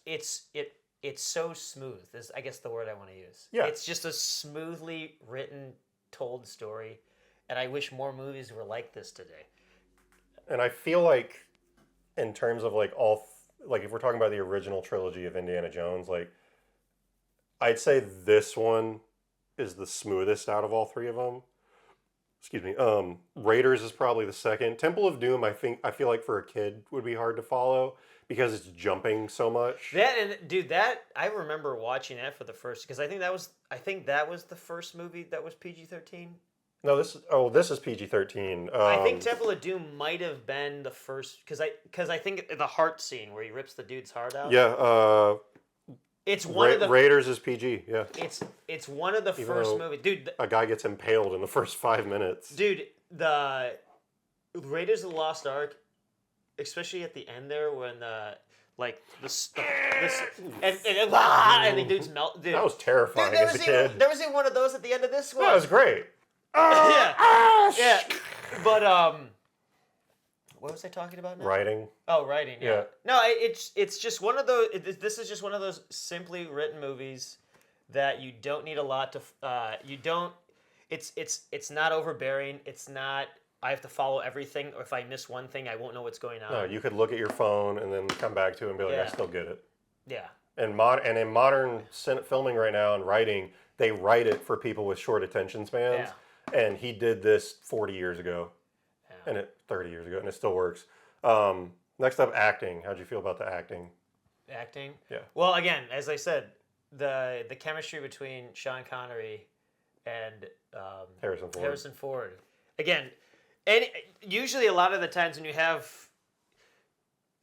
It's so smooth, is I guess the word I want to use. Yeah. It's just a smoothly written, told story, and I wish more movies were like this today. And I feel like, in terms of like if we're talking about the original trilogy of Indiana Jones, like I'd say this one is the smoothest out of all three of them. Excuse me. Raiders is probably the second. Temple of Doom, I feel like for a kid would be hard to follow because it's jumping so much. I remember watching that for the first, because I think that was the first movie that was PG-13. No, this is PG-13. I think Temple of Doom might have been the first, because I think the heart scene where he rips the dude's heart out. Yeah. It's one of the Raiders is PG. Yeah. It's one of the first movies, dude. A guy gets impaled in the first 5 minutes. Dude, the Raiders of the Lost Ark, especially at the end there when and the dudes melt. Dude, that was terrifying as a kid. There was even one of those at the end of this one. That was great. Yeah. But what was I talking about now? Writing. Oh, writing. Yeah. No, it's just one of those. This is just one of those simply written movies that you don't need a lot to. You don't. It's not overbearing. It's not. I have to follow everything. Or if I miss one thing, I won't know what's going on. No, you could look at your phone and then come back to it and be like, I still get it. Yeah. And in modern filming right now and writing, they write it for people with short attention spans. Yeah. And he did this 40 years ago. And 30 years ago, and it still works. Next up, acting. How'd you feel about the acting? Acting? Yeah. Well, again, as I said, the chemistry between Sean Connery and Harrison Ford. Again, and usually a lot of the times when you have,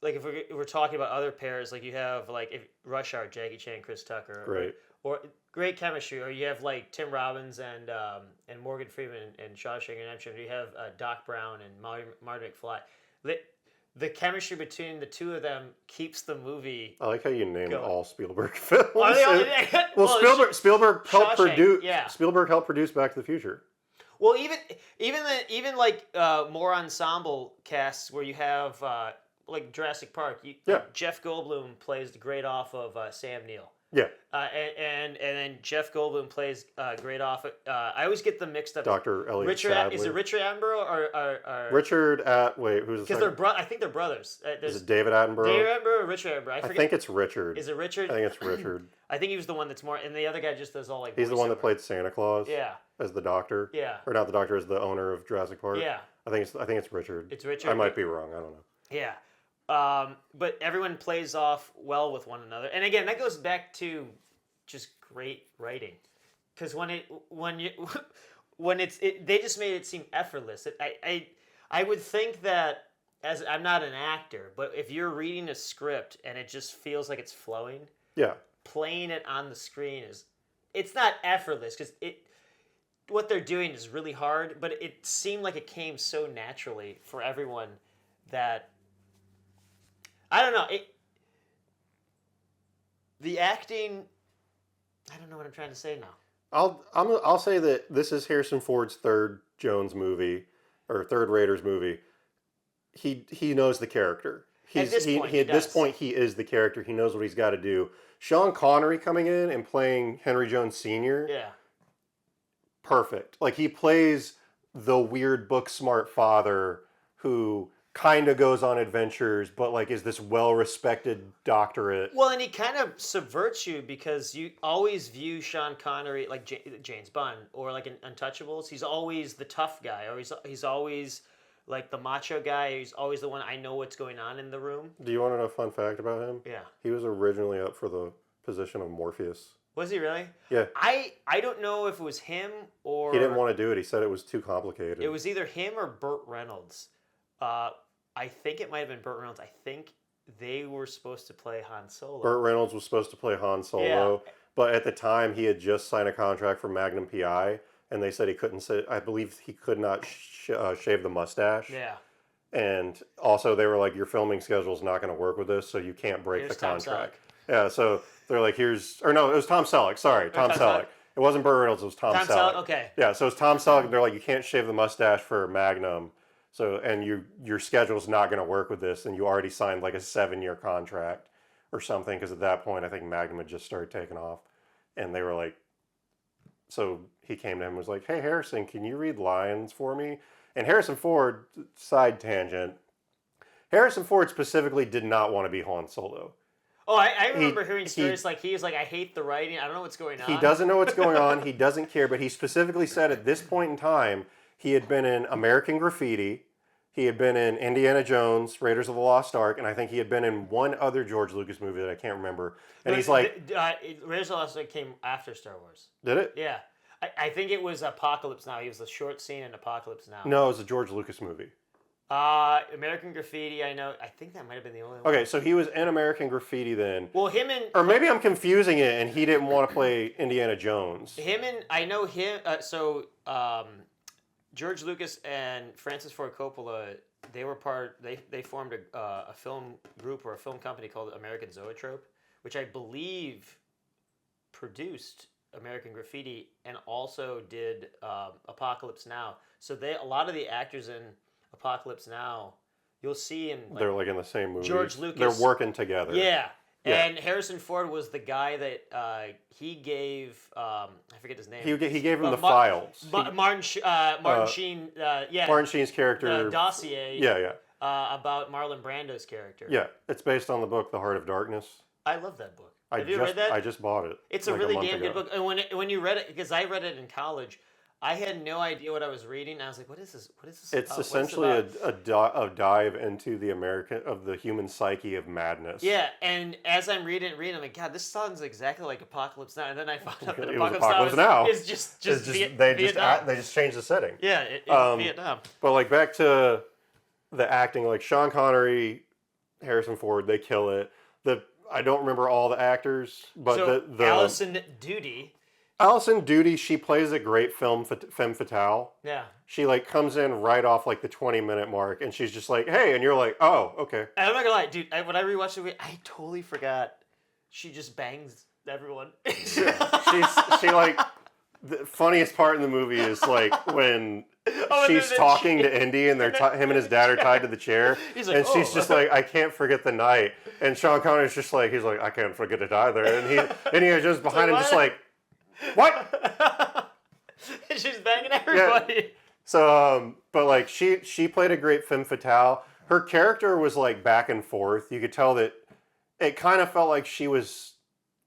like if we're talking about other pairs, like you have like if Rush Hour, Jackie Chan, Chris Tucker. Great. Or great chemistry, or you have like Tim Robbins and Morgan Freeman and Shawshank Redemption. You have Doc Brown and Marty McFly. The chemistry between the two of them keeps the movie. I like how you named all Spielberg films. Well, Spielberg helped produce. Yeah. Spielberg helped produce Back to the Future. Well, even like more ensemble casts where you have like Jurassic Park. Jeff Goldblum plays the great off of Sam Neill. Yeah. And then Jeff Goldblum plays great off. I always get them mixed up. Dr. Elliot Richard Sadler. Is it Richard Attenborough or Richard wait, who's the because they're I think they're brothers. Is it David Attenborough? David Attenborough or Richard Attenborough? I think it's Richard. Is it Richard? I think it's Richard. I think he was the one that's more, and the other guy just does all like. He's the one that played Santa Claus. Yeah. As the doctor. Yeah. Or not the doctor, as the owner of Jurassic Park. Yeah. I think it's Richard. It's Richard. I might be wrong. I don't know. Yeah. But everyone plays off well with one another, and again, that goes back to just great writing, because they just made it seem effortless. I would think that, as I'm not an actor, but if you're reading a script and it just feels like it's flowing, yeah, playing it on the screen it's not effortless, because what they're doing is really hard, but it seemed like it came so naturally for everyone that I don't know. The acting, I don't know what I'm trying to say now. I'll say that this is Harrison Ford's third Jones movie or third Raiders movie. He knows the character. At this point, he is the character. He knows what he's got to do. Sean Connery coming in and playing Henry Jones Sr. Yeah. Perfect. Like, he plays the weird book smart father who kind of goes on adventures, but like is this well-respected doctorate. Well, and he kind of subverts you, because you always view Sean Connery like James Bond or like in Untouchables. He's always the tough guy, or he's always like the macho guy. He's always the one, I know what's going on in the room. Do you want to know a fun fact about him? Yeah. He was originally up for the position of Morpheus. Was he really? Yeah. I don't know if it was him or... He didn't want to do it. He said it was too complicated. It was either him or Burt Reynolds. I think it might have been Burt Reynolds. I think they were supposed to play Han Solo. Burt Reynolds was supposed to play Han Solo, but at the time he had just signed a contract for Magnum PI, and they said he couldn't. I believe he could not shave the mustache. Yeah. And also they were like, your filming schedule is not going to work with this, so you can't break the contract. Yeah. So they're like, it was Tom Selleck. Sorry, Tom Selleck. It wasn't Burt Reynolds. It was Tom Selleck. Okay. Yeah. So it's Tom Selleck. They're like, you can't shave the mustache for Magnum. So, and your schedule's not going to work with this, and you already signed like a 7-year contract or something, because at that point I think Magnum had just started taking off, and they were like, so he came to him and was like, hey Harrison, can you read lines for me? And Harrison Ford, side tangent, Harrison Ford specifically did not want to be Han Solo. Oh, I remember hearing stories like he was like, I hate the writing, I don't know what's going on. He doesn't know what's going on, he doesn't care, but he specifically said at this point in time, he had been in American Graffiti, he had been in Indiana Jones, Raiders of the Lost Ark, and I think he had been in one other George Lucas movie that I can't remember. And he's like... Raiders of the Lost Ark came after Star Wars. Did it? Yeah. I think it was Apocalypse Now. He was the short scene in Apocalypse Now. No, it was a George Lucas movie. American Graffiti, I know. I think that might have been the only one. Okay, so he was in American Graffiti then. Well, him and... Or maybe I'm confusing it and he didn't want to play Indiana Jones. I know him... George Lucas and Francis Ford Coppola, they were they formed a film group or a film company called American Zoetrope, which I believe produced American Graffiti and also did Apocalypse Now. So a lot of the actors in Apocalypse Now, you'll see in... They're like in the same movie. George Lucas. They're working together. Yeah. And Harrison Ford was the guy that he gave, I forget his name. He gave him the files. Martin Sheen, Martin Sheen's character. The dossier. Yeah. About Marlon Brando's character. Yeah, it's based on the book The Heart of Darkness. I love that book. Have you read that? I just bought it. It's a really damn good book. And when you read it, because I read it in college, I had no idea what I was reading. I was like, "What is this? What is this?" It's essentially a dive into the human psyche of madness. Yeah, and as I'm reading, I'm like, God, this sounds exactly like Apocalypse Now. And then I found out that Apocalypse Now is just they just changed the setting. Yeah, Vietnam. But like back to the acting, like Sean Connery, Harrison Ford, they kill it. I don't remember all the actors, but the Alison Doody. Alison Doody, she plays a great femme fatale. Yeah. She like comes in right off like the 20-minute mark, and she's just like, "Hey," and you're like, "Oh, okay." I'm not gonna lie, dude. When I rewatched the movie, I totally forgot she just bangs everyone. she like The funniest part in the movie is like when she's talking to Indy and him and his dad are tied to the chair. He's like, and she's just like, I can't forget the night. And Sean Connery's just like, he's like, I can't forget it either. And he was just behind him, just like, what? She's banging everybody. Yeah. So, but like she played a great femme fatale. Her character was like back and forth. You could tell that it kind of felt like she was.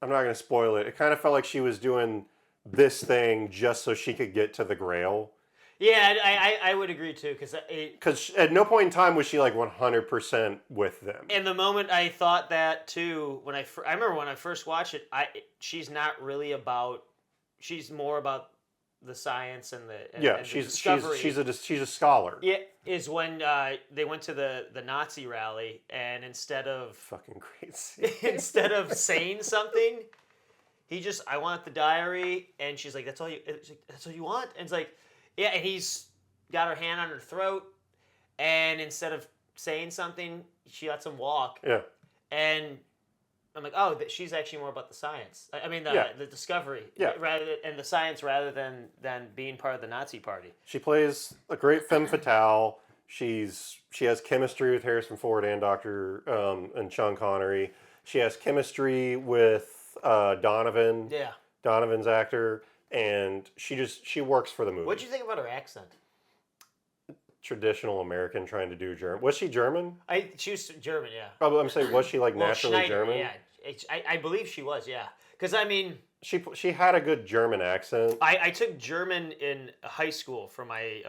I'm not going to spoil it. It kind of felt like she was doing this thing just so she could get to the Grail. Yeah, I would agree too, because at no point in time was she like 100% with them. And the moment I thought that too, I remember when I first watched it, she's not really about. She's more about the science and the discovery. She's a scholar. Yeah, is when they went to the Nazi rally, and instead of fucking crazy, instead of saying something, he just, I want the diary, and she's like, that's all you want, and it's like, yeah, and he's got her hand on her throat, and instead of saying something, she lets him walk. Yeah, and I'm like, oh, she's actually more about the science. I mean, the discovery, and the science rather than being part of the Nazi party. She plays a great femme fatale. She has chemistry with Harrison Ford and and Sean Connery. She has chemistry with Donovan. Yeah, Donovan's actor, and she works for the movie. What'd you think about her accent? Traditional American trying to do German. Was she German? She was German, yeah. Probably. I'm saying, was she like naturally Schneider, German? Yeah, I believe she was, yeah. Because I mean, she had a good German accent. I took German in high school for my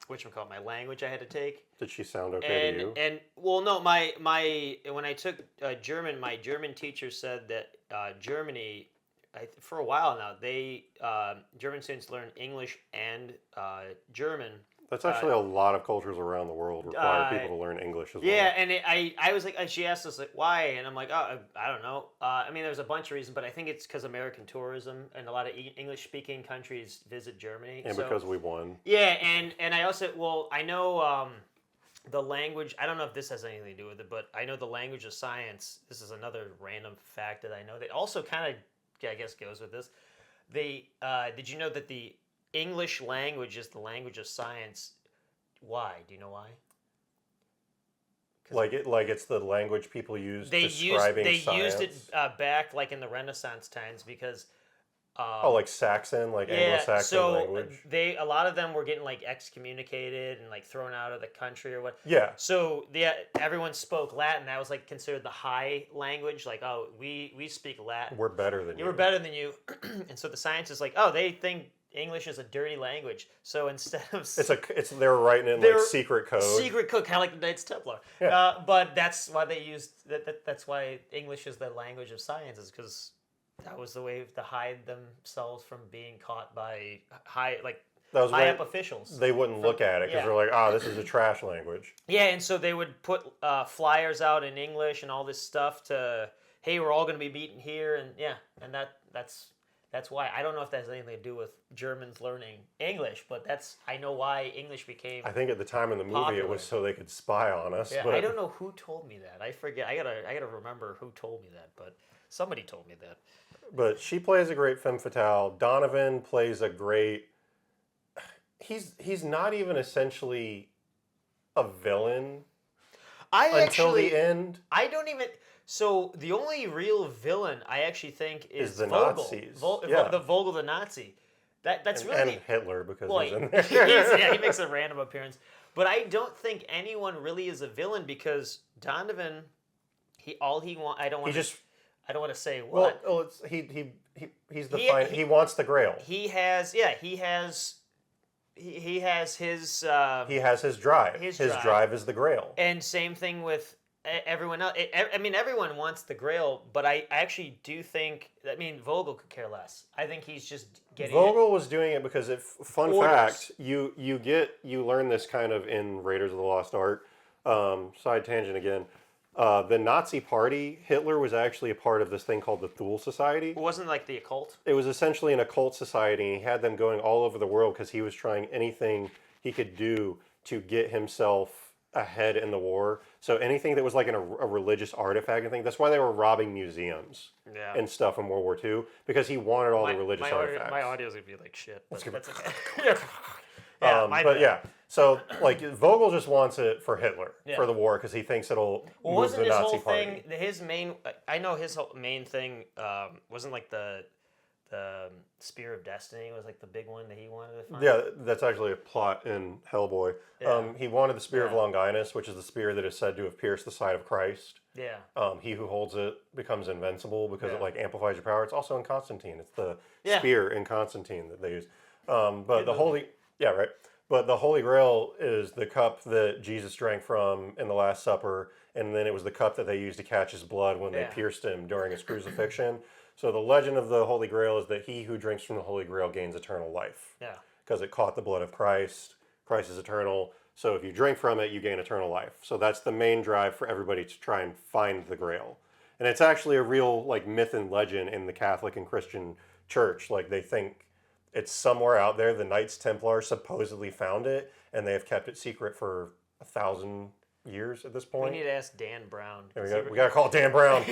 whatchamacallit, my language I had to take. Did she sound okay to you? And well, no, my when I took German, my German teacher said that Germany. For a while now, German students learn English and German. That's actually a lot of cultures around the world require people to learn English as well. Yeah, and I was like, she asked us like why, and I'm like, oh, I don't know. I mean, there's a bunch of reasons, but I think it's because American tourism and a lot of English-speaking countries visit Germany. And because we won. Yeah, and I also I know the language. I don't know if this has anything to do with it, but I know the language of science. This is another random fact that I know that also kind of. I guess goes with this. Did you know that the English language is the language of science? Why? Do you know why? Like it's the language people use describing science? They used it back like in the Renaissance times because... like Saxon, like Anglo-Saxon language. A lot of them were getting like excommunicated and like thrown out of the country or what. Yeah. So everyone spoke Latin. That was like considered the high language. Like, oh, we speak Latin. We're better than you. We're better than you. And so the science is like, oh, they think English is a dirty language. So instead of they were writing it in like secret code. Secret code, kind of like the Knights Templar. Yeah. But that's why they used that. That's why English is the language of science, is because that was the way to hide themselves from being caught by high up officials. They wouldn't look at it because they're like, this is a trash language. Yeah, and so they would put flyers out in English and all this stuff to, hey, we're all going to be meeting here, and that's why. I don't know if that has anything to do with Germans learning English, but I know why English became. I think at the time in the movie popular. It was so they could spy on us. Yeah, but I don't know who told me that. I forget. I gotta remember who told me that, but somebody told me that. But she plays a great femme fatale. Donovan plays a great. He's not even essentially a villain. Until the end. I don't even. So the only real villain I actually think is the Vogel. Nazis. The Vogel the Nazi. That's really and Hitler because he's in there. He makes a random appearance. But I don't think anyone really is a villain because Donovan, I don't want to say what. Well, he's the he wants the Grail. He has his drive. His drive is the Grail. And same thing with everyone else. I mean, everyone wants the Grail, but I actually do think. I mean, Vogel could care less. I think he's just getting. Vogel was doing it because fun fact, you learn this kind of in Raiders of the Lost Ark. Side tangent again. The Nazi Party, Hitler was actually a part of this thing called the Thule Society. It wasn't like the occult? It was essentially an occult society, and he had them going all over the world because he was trying anything he could do to get himself ahead in the war. So anything that was like a religious artifact and thing, that's why they were robbing museums and stuff in World War II, because he wanted all the religious artifacts. My audio's going to be like shit. That's okay. So like Vogel just wants it for Hitler, for the war, because he thinks it'll move the Nazi party. His main, I know his whole main thing wasn't like the Spear of Destiny was like the big one that he wanted to find. Yeah, that's actually a plot in Hellboy. Yeah. He wanted the Spear of Longinus, which is the spear that is said to have pierced the side of Christ. Yeah. He who holds it becomes invincible because it like amplifies your power. It's also in Constantine. It's the spear in Constantine that they use. But the Holy Grail is the cup that Jesus drank from in the Last Supper, and then it was the cup that they used to catch his blood when they pierced him during his crucifixion. So the legend of the Holy Grail is that he who drinks from the Holy Grail gains eternal life. Yeah. Because it caught the blood of Christ. Christ is eternal. So if you drink from it, you gain eternal life. So that's the main drive for everybody to try and find the Grail. And it's actually a real like myth and legend in the Catholic and Christian church. Like they think it's somewhere out there. The Knights Templar supposedly found it, and they have kept it secret for 1,000 years at this point. We need to ask Dan Brown. There we go. We gotta call Dan Brown.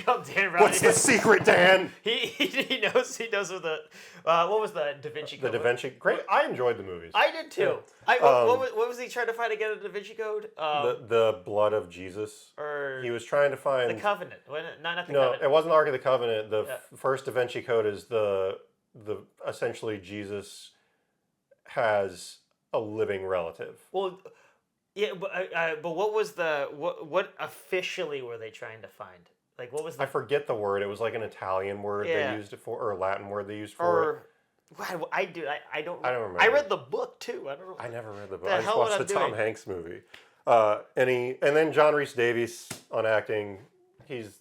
Call Dan Brown. What's the secret, Dan? He knows with the what was the Da Vinci Code? The Da Vinci. Great. I enjoyed the movies. I did too. Yeah. What was he trying to find to get a Da Vinci Code? The blood of Jesus. Or he was trying to find the Covenant. Not the no, Covenant. It wasn't the Ark of the Covenant. The first Da Vinci Code is the essentially Jesus has a living relative. Well. Yeah, but what was what officially were they trying to find? Like, what was I forget the word. It was like an Italian word they used it for, or a Latin word they used for it. I don't remember. I read the book too. I don't know. I never read the book. I just watched the Tom Hanks movie. And then John Rhys Davies on acting. He's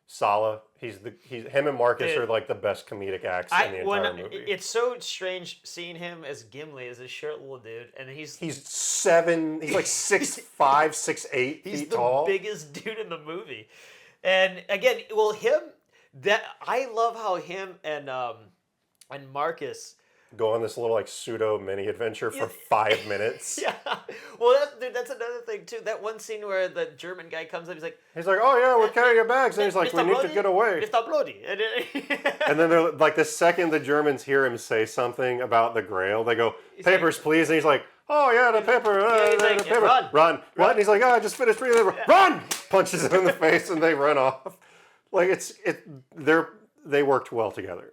Sala. Him and Marcus are like the best comedic acts in the entire movie. It's so strange seeing him as Gimli, as a short little dude, and he's 7. He's like 6'5", 6'8" feet tall. He's the biggest dude in the movie, and again, I love how him and Marcus go on this little like pseudo mini adventure for 5 minutes. Yeah. Well, that's another thing too. That one scene where the German guy comes up, he's like, "Oh yeah, we're carrying your bags," and he's like, "We need to get away." Mr. Bloody. And then they're like, the second the Germans hear him say something about the Grail, they go, "Papers, please," and he's like, "Oh yeah, the paper, the paper, run." What? And he's like, "Oh, I just finished reading it. Run!" Punches him in the face, and they run off. Like they worked well together.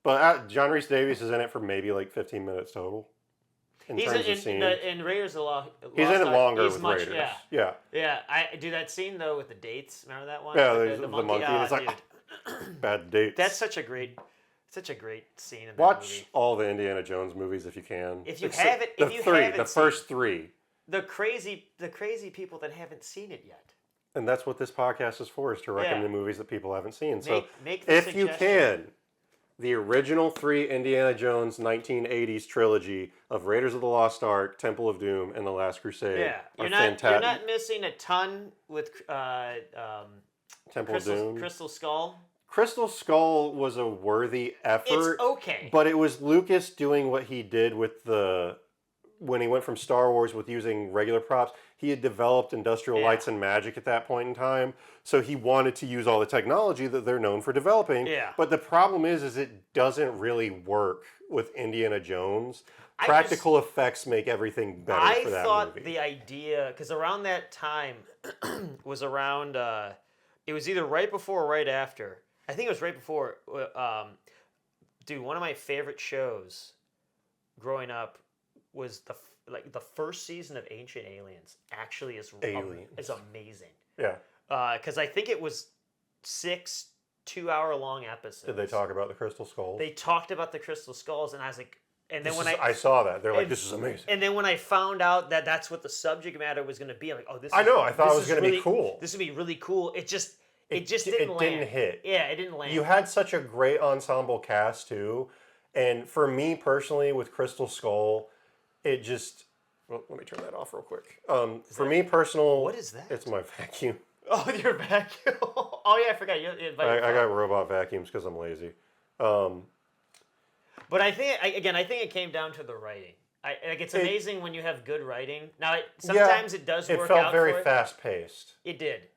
But John Rhys Davies is in it for maybe like 15 minutes total. He's in Raiders of the Lost Ark. He's in it longer with Raiders. Yeah. Yeah. I do that scene though with the dates. Remember that one? Yeah, the monkey. And it's like bad dates. That's such a great scene in that Watch movie. all the Indiana Jones movies if you can. If you haven't, the first 3. The crazy people that haven't seen it yet. And that's what this podcast is for: is to recommend movies that people haven't seen. So make if you can. The original 3 Indiana Jones 1980s trilogy of Raiders of the Lost Ark, Temple of Doom, and The Last Crusade are fantastic. You're not missing a ton with Temple of Doom. Crystal Skull. Crystal Skull was a worthy effort. It's okay. But it was Lucas doing what he did with when he went from Star Wars with using regular props. He had developed industrial lights and magic at that point in time, so he wanted to use all the technology that they're known for developing. Yeah. But the problem is it doesn't really work with Indiana Jones. Practical effects make everything better for that movie. I thought the idea, because around that time was around, it was either right before or right after. I think it was right before. Dude, one of my favorite shows growing up was the first season of Ancient Aliens. Actually, is amazing. Yeah. Because I think it was 6 2-hour-long episodes. Did they talk about the Crystal Skulls? They talked about the Crystal Skulls, and I was like, and then I saw that, they're like, this is amazing. And then when I found out that that's what the subject matter was going to be, I'm like, oh, this. I thought it was going to be cool. This would be really cool. It just didn't land. It didn't hit. Yeah, it didn't land. You had such a great ensemble cast too, and for me personally, with Crystal Skull. It just, well, let me turn that off real quick. For me, what is that? It's my vacuum. Oh, your vacuum. Oh yeah, I forgot. I got robot vacuums because I'm lazy. But I think it came down to the writing. It's amazing when you have good writing. Now, sometimes it does work out. It felt very fast paced. It did.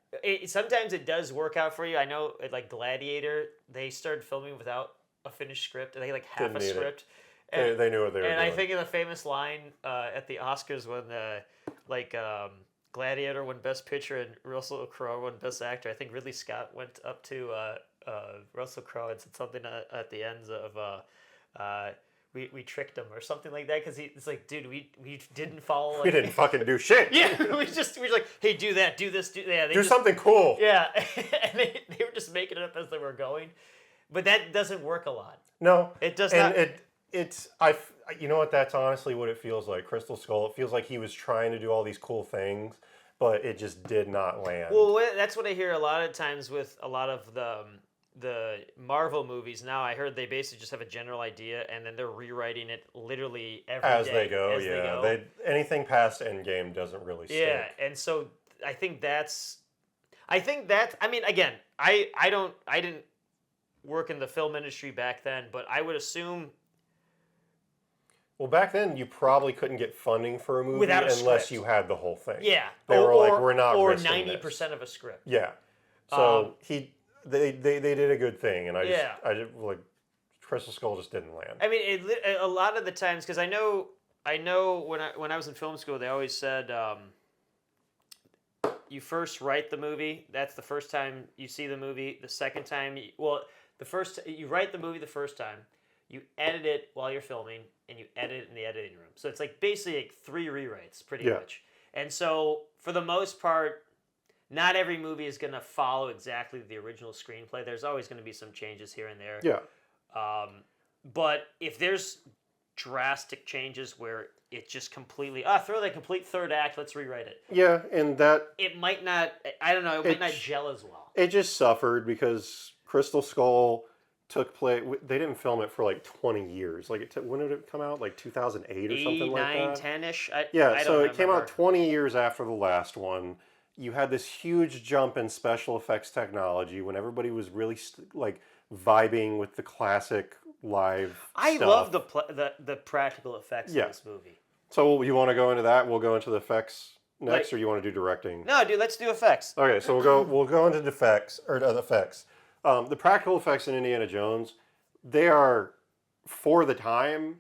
Sometimes it does work out for you. I know, like Gladiator, they started filming without a finished script. They like half a script. And, they knew what they were doing. And I think of the famous line at the Oscars when Gladiator won Best Picture and Russell Crowe won Best Actor. I think Ridley Scott went up to Russell Crowe and said something at the ends of we tricked him or something like that, because it's like, dude, we didn't follow. Like, we didn't fucking do shit. Yeah, we were like, hey, do that, do this, do that. Do something cool. Yeah, and they were just making it up as they were going, but that doesn't work a lot. No, it does not. You know what? That's honestly what it feels like. Crystal Skull. It feels like he was trying to do all these cool things, but it just did not land. Well, that's what I hear a lot of times with a lot of the Marvel movies. Now I heard they basically just have a general idea and then they're rewriting it literally every day. They go. Anything past Endgame doesn't really stick. Yeah, and so I think that's. I mean, again, I didn't work in the film industry back then, but I would assume. Well, back then you probably couldn't get funding for a movie unless you had the whole thing. Yeah, they were like, we're not or risking 90% of a script. Yeah, so they did a good thing, and I just like Crystal Skull just didn't land. I mean, a lot of the times, because I know when I was in film school, they always said you first write the movie. That's the first time you see the movie. The second time, you write the movie the first time. You edit it while you're filming, and you edit it in the editing room. So it's like basically like 3 rewrites, pretty much. And so for the most part, not every movie is going to follow exactly the original screenplay. There's always going to be some changes here and there. Yeah. But if there's drastic changes where it just completely, throw that complete third act, let's rewrite it. Yeah, and that... It might not, I don't know, it might not gel as well. It just suffered because Crystal Skull took place. They didn't film it for like 20 years. Like when did it come out? Like 2008 or something like that. 9, 10ish. So it came out 20 years after the last one. You had this huge jump in special effects technology when everybody was really like vibing with the classic live stuff. I love the practical effects in this movie. So you want to go into that? We'll go into the effects next, or you want to do directing? No, dude, let's do effects. Okay, so we'll go into the effects. The practical effects in Indiana Jones, they are, for the time,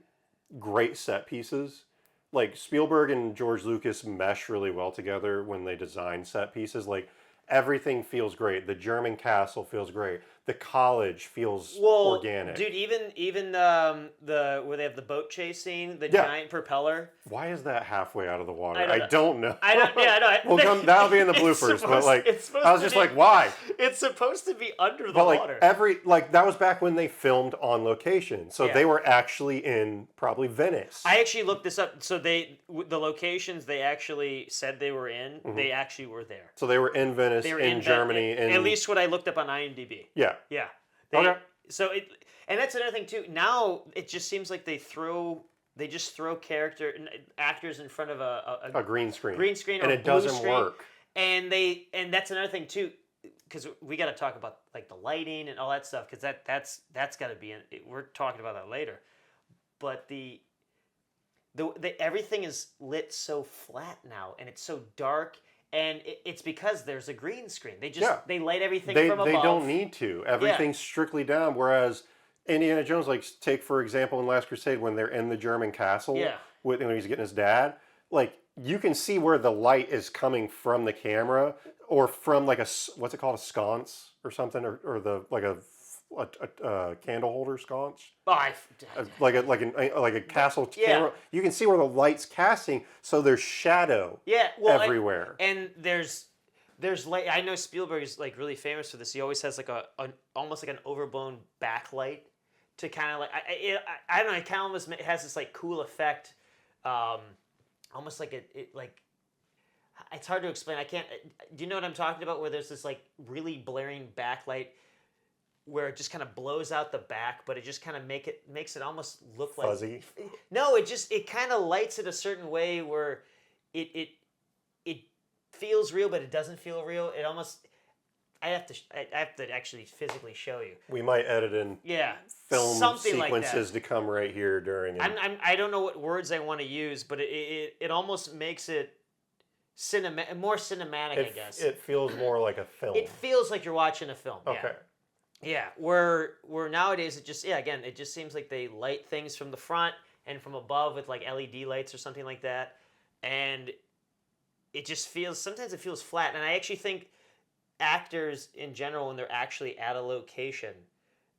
great set pieces. Like, Spielberg and George Lucas mesh really well together when they design set pieces. Like, everything feels great. The German castle feels great. The college feels organic. Dude, even the where they have the boat chase scene, the giant propeller. Why is that halfway out of the water? I don't know. I know. That'll be in the bloopers. But like, I was just like, why? It's supposed to be under the water. That was back when they filmed on location, so they were actually in probably Venice. I actually looked this up. So the locations they actually said they were in, they actually were there. So they were in Venice, in Germany, at least what I looked up on IMDb. Yeah. Yeah. Okay. So and that's another thing too. Now it just seems like they just throw actors in front of a green screen. And it doesn't work. And that's another thing too, because we got to talk about like the lighting and all that stuff, because that's got to be in. We're talking about that later, but the everything is lit so flat now, and it's so dark. And it's because there's a green screen. They light everything from above. They don't need to. Everything's strictly down. Whereas Indiana Jones, like, take for example in Last Crusade when they're in the German castle, when he's getting his dad, like, you can see where the light is coming from the camera, or from like what's it called, a sconce or something, or the like a candle holder sconce. Like a castle camera. You can see where the light's casting, so there's shadow everywhere. And there's light. I know Spielberg is like really famous for this. He always has like almost like an overblown backlight to kind of like I don't know. It kind of almost has this like cool effect, almost like it like. It's hard to explain. I can't. Do you know what I'm talking about? Where there's this like really blaring backlight, where it just kind of blows out the back, but it just kind of makes it almost look fuzzy. Like no, it kind of lights it a certain way where it feels real, but it doesn't feel real. It almost, I have to actually physically show you. We might edit in film sequences to come right here during. I don't know what words I want to use, but it almost makes it more cinematic, I guess. It feels more like a film. It feels like you're watching a film. Okay. Yeah. Where nowadays it just seems like they light things from the front and from above with like LED lights or something like that, and it just sometimes it feels flat. And I actually think actors in general, when they're actually at a location,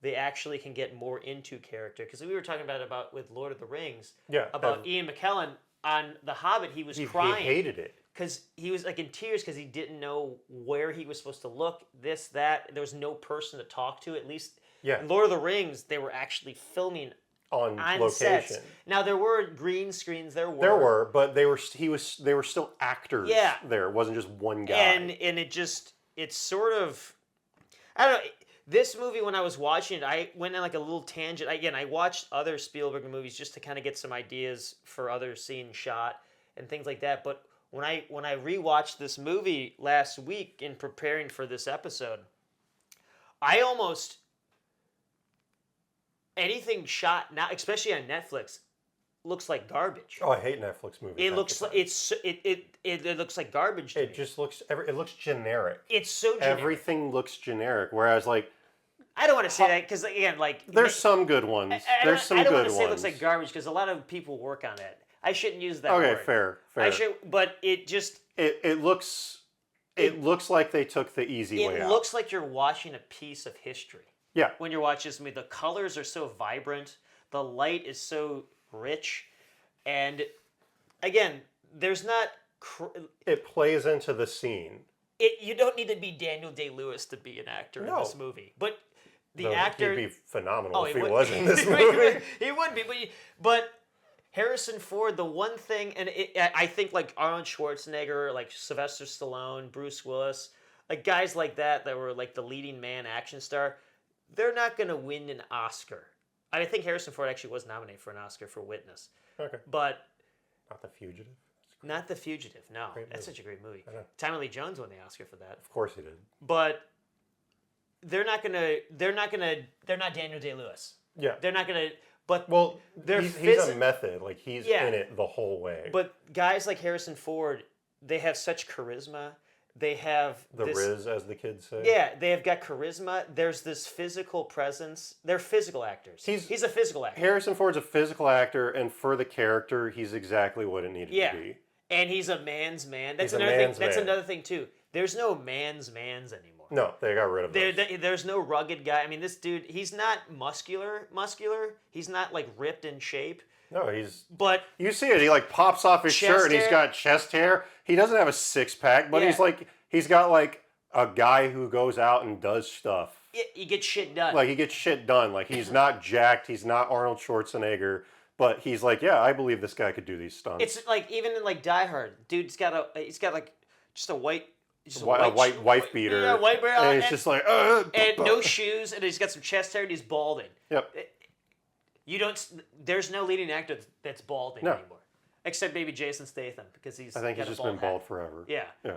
they actually can get more into character. Because we were talking about with Lord of the Rings, about Ian McKellen on The Hobbit, he was crying. He hated it. Because he was like in tears because he didn't know where he was supposed to look, this, that. There was no person to talk to, at least. Yeah. In Lord of the Rings, they were actually filming on location. Sets. Now, there were green screens. There were, but they were still actors there. It wasn't just one guy. And it's sort of, I don't know. This movie, when I was watching it, I went on like a little tangent. Again, I watched other Spielberg movies just to kind of get some ideas for other scenes shot and things like that. But when I rewatched this movie last week in preparing for this episode, I almost anything shot now, especially on Netflix, looks like garbage. Oh, I hate Netflix movies. It looks like it looks like garbage to me. Just looks it looks generic. It's so generic. Everything looks generic. Whereas like I don't want to say that because again, like there's some good ones. I don't want to say it looks like garbage because a lot of people work on it. I shouldn't use that word. Okay, fair. But it just it looks like they took the easy way out. It looks like you're watching a piece of history. Yeah. When you're watching this movie, the colors are so vibrant, the light is so rich, and again, there's not. It plays into the scene. You don't need to be Daniel Day-Lewis to be an actor in this movie, but actor he'd be phenomenal if he was in this movie. He would be, but Harrison Ford, the one thing, and I think like Arnold Schwarzenegger, like Sylvester Stallone, Bruce Willis, like guys like that were like the leading man action star, they're not going to win an Oscar. I think Harrison Ford actually was nominated for an Oscar for Witness. Okay. But not The Fugitive? Not The Fugitive, no. That's such a great movie. Tommy Lee Jones won the Oscar for that. Of course he did. But they're not Daniel Day-Lewis. Yeah. They're not going to, but he's a method. Like he's in it the whole way. But guys like Harrison Ford, they have such charisma. They have Riz, as the kids say. Yeah, they have got charisma. There's this physical presence. They're physical actors. He's a physical actor. Harrison Ford's a physical actor, and for the character, he's exactly what it needed to be. And he's a man's man. That's another thing. That's another thing too. There's no man's anymore. No, they got rid of those. There's no rugged guy. I mean, this dude, he's not muscular. He's not like ripped in shape. No, But you see it. He like pops off his shirt and he's got chest hair. He doesn't have a six pack, but he's got like a guy who goes out and does stuff. He gets shit done. Like he gets shit done. Like he's not jacked. He's not Arnold Schwarzenegger. But he's like, yeah, I believe this guy could do these stunts. It's like even in like Die Hard, dude's got like just a white. Just a white wife beater. Yeah, white beater. And he's just like, and no shoes, and he's got some chest hair, and he's balding. Yep. There's no leading actor that's balding anymore, except maybe Jason Statham because I think he's just been bald forever. Yeah. Yeah.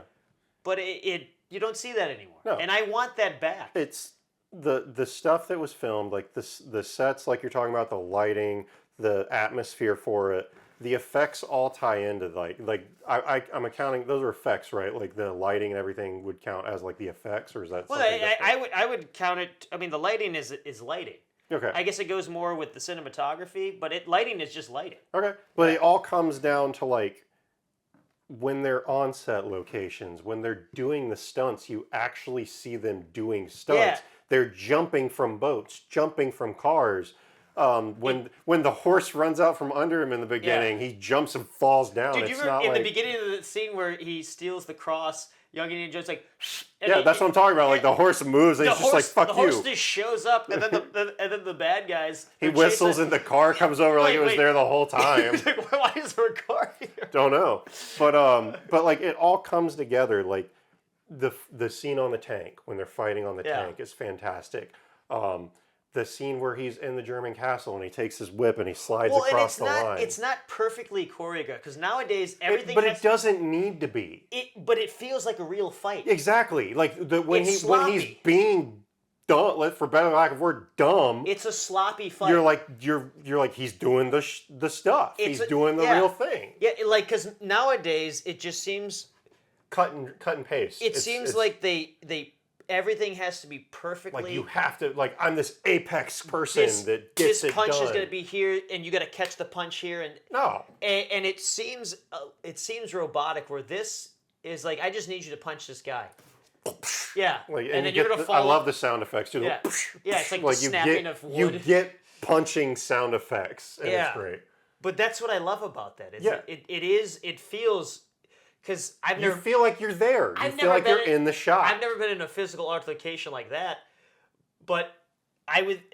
But you don't see that anymore. No. And I want that back. It's the stuff that was filmed, like the sets, like you're talking about, the lighting, the atmosphere for it. The effects all tie into like I'm accounting those are effects, right? Like the lighting and everything would count as like the effects, or is that? Well, I would count it. I mean, the lighting is lighting. Okay. I guess it goes more with the cinematography, but lighting is just lighting. Okay, but it all comes down to like when they're on set locations, when they're doing the stunts, you actually see them doing stunts. Yeah. They're jumping from boats, jumping from cars. When the horse runs out from under him in the beginning, he jumps and falls down. Dude, you remember in the beginning of the scene where he steals the cross, young Indiana Jones like, that's what I'm talking about. Like the horse moves, and he's just like, "Fuck you." The horse just shows up, and then the bad guys. He whistles, and the car comes over like it was there the whole time. Like, why is there a car here? Don't know, but like it all comes together. Like the scene on the tank when they're fighting on the tank is fantastic. the scene where he's in the German castle and he takes his whip and he slides across the line. It's not perfectly choreographed because nowadays everything. But it doesn't need to be. But it feels like a real fight. Exactly, like when he's being dumb, for better lack of word, dumb. It's a sloppy fight. You're like he's doing the stuff. He's doing the real thing. Yeah, like because nowadays it just seems cut and paste. It seems like they everything has to be perfectly. Like you have to I'm this apex person that gets it done. This punch is going to be here, and you got to catch the punch here, and no, and it seems robotic. Where this is like, I just need you to punch this guy. Yeah, and then you're gonna fall. I love the sound effects too. Yeah, it's like the snapping of wood. You get punching sound effects, and it's great. But that's what I love about that. It feels. Because you feel like you're there. You feel like you're in the shot. I've never been in a physical altercation like that, but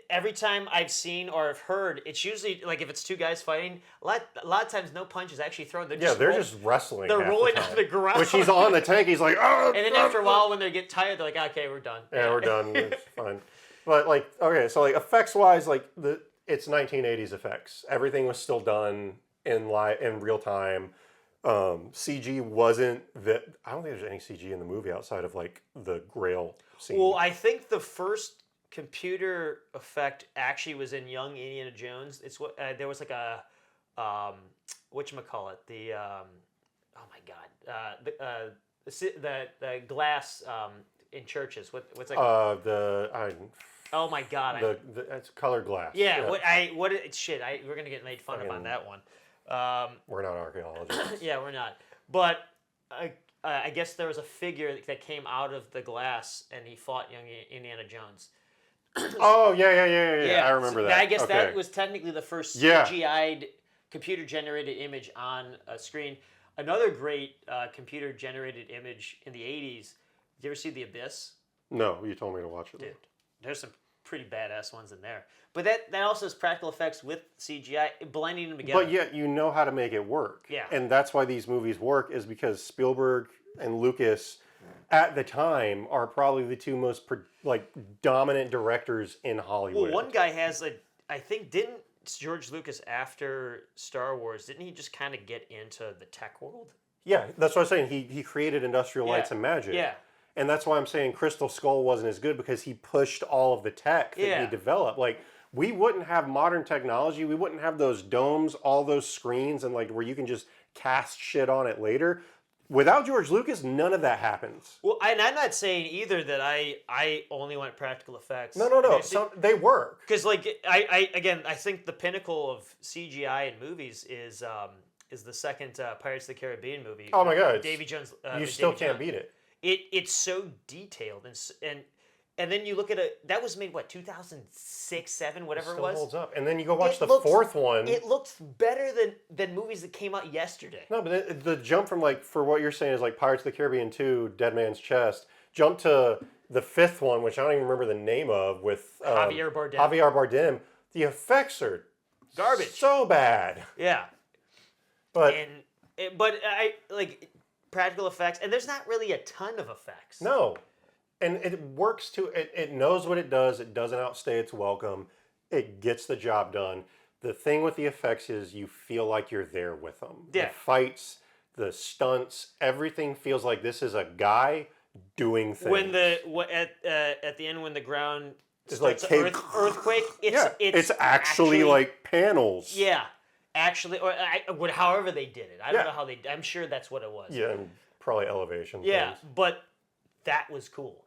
every time I've seen or I've heard, it's usually like if it's two guys fighting. A lot of times, no punch is actually thrown. They're just wrestling. They're rolling on the ground. When she's on the tank, he's like, oh. And then after a while, when they get tired, they're like, okay, we're done. Yeah, we're done. It's fine. But so effects wise, it's 1980s effects. Everything was still done in real time. CG wasn't that. I don't think there's any CG in the movie outside of the Grail scene. Well, I think the first computer effect actually was in Young Indiana Jones. It's what there was like a whatchamacallit, the oh my god, the glass in churches. What's that called? Oh my god! It's colored glass. Yeah. We're gonna get made fun of on that one. We're not archaeologists. Yeah, we're not. But I guess there was a figure that came out of the glass, and he fought young Indiana Jones. Oh yeah. I remember that. I guess that was technically the first CGI'd computer-generated image on a screen. Another great computer-generated image in the '80s. Did you ever see The Abyss? No, you told me to watch it. Dude, there's some pretty badass ones in there. But that also has practical effects with CGI, blending them together. But yet you know how to make it work. Yeah. And that's why these movies work, is because Spielberg and Lucas at the time are probably the two most dominant directors in Hollywood. Well, one guy has I think didn't George Lucas, after Star Wars, didn't he just kind of get into the tech world? Yeah, that's what I'm saying. He created Industrial Lights and Magic. Yeah. And that's why I'm saying Crystal Skull wasn't as good, because he pushed all of the tech that he developed. We wouldn't have modern technology. We wouldn't have those domes, all those screens, and where you can just cast shit on it later. Without George Lucas, none of that happens. Well, and I'm not saying either that I only want practical effects. No. They work. Because I think the pinnacle of CGI in movies is the second Pirates of the Caribbean movie. Oh my God, Davy Jones. You still can't beat it. It's so detailed and then you look at that was made 2006, 7, whatever it was. Still holds up. And then you go watch the fourth one. It looks better than movies that came out yesterday. No, but the jump from for what you're saying is Pirates of the Caribbean 2, Dead Man's Chest, jump to the fifth one, which I don't even remember the name of, with Javier Bardem. The effects are garbage. So bad. Yeah. But I practical effects, and there's not really a ton of effects. No. And it works too. It knows what it does. It doesn't outstay its welcome. It gets the job done. The thing with the effects is you feel like you're there with them. Yeah. The fights, the stunts, everything feels like this is a guy doing things. When at the end when the ground is earthquake, it's actually panels. Yeah. Actually, or however they did it. I don't know how they. I'm sure that's what it was. Yeah, and probably elevation. Yeah, things. but that was cool.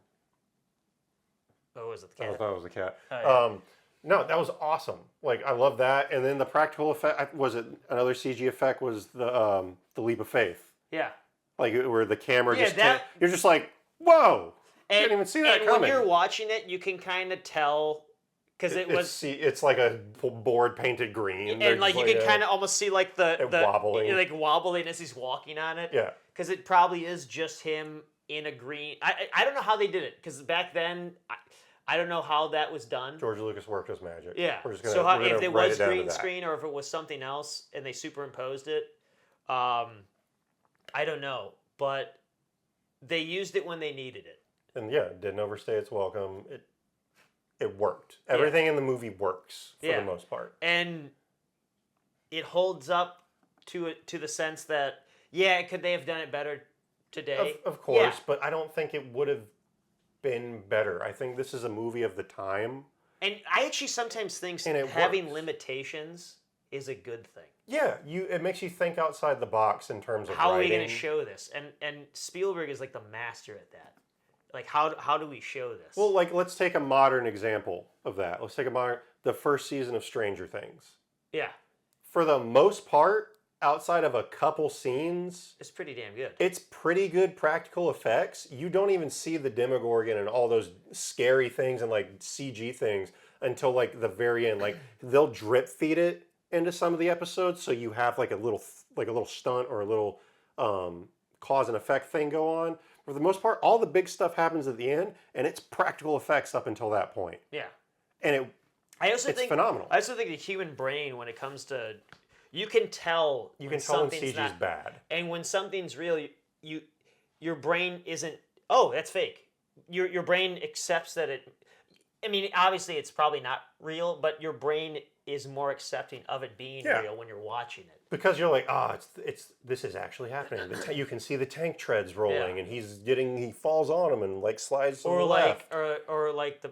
Oh, was it the cat? I thought it was the cat. Oh, yeah. No, that was awesome. I love that. And then the practical effect, was it another CG effect? Was the leap of faith? Yeah. Where the camera you're just like, whoa! I didn't even see that coming. And when you're watching it, you can kind of tell. Because it's like a board painted green, and you can kind of almost see the wobbling, wobbling as he's walking on it. Yeah, because it probably is just him in a green. I don't know how they did it, because back then I don't know how that was done. George Lucas worked his magic. Yeah. If it was green screen or if it was something else and they superimposed it, I don't know, but they used it when they needed it. And yeah, it didn't overstay its welcome. it worked. Everything in the movie works for the most part. And it holds up to the sense that, could they have done it better today? Of course, but I don't think it would have been better. I think this is a movie of the time. And I actually sometimes think having limitations is a good thing. Yeah, it makes you think outside the box in terms of how writing. are we going to show this? And Spielberg is like the master at that. Like, how do we show this? Well, like, let's take a modern example of that. Let's take the first season of Stranger Things. Yeah. For the most part, outside of a couple scenes, it's pretty damn good. It's pretty good practical effects. You don't even see the Demogorgon and all those scary things and like CG things until like the very end. Like, they'll drip feed it into some of the episodes, so you have like a little stunt or a little cause and effect thing go on. For the most part, all the big stuff happens at the end, and it's practical effects up until that point. Yeah, and it's phenomenal. I also think the human brain, when it comes to, you can tell when CG's bad, and when something's real, your brain isn't. Oh, that's fake. Your brain accepts that it. I mean, obviously, it's probably not real, but your brain is more accepting of it being real when you're watching it. Because you're like, this is actually happening. You can see the tank treads rolling, and he falls on them and like slides to the left. Or like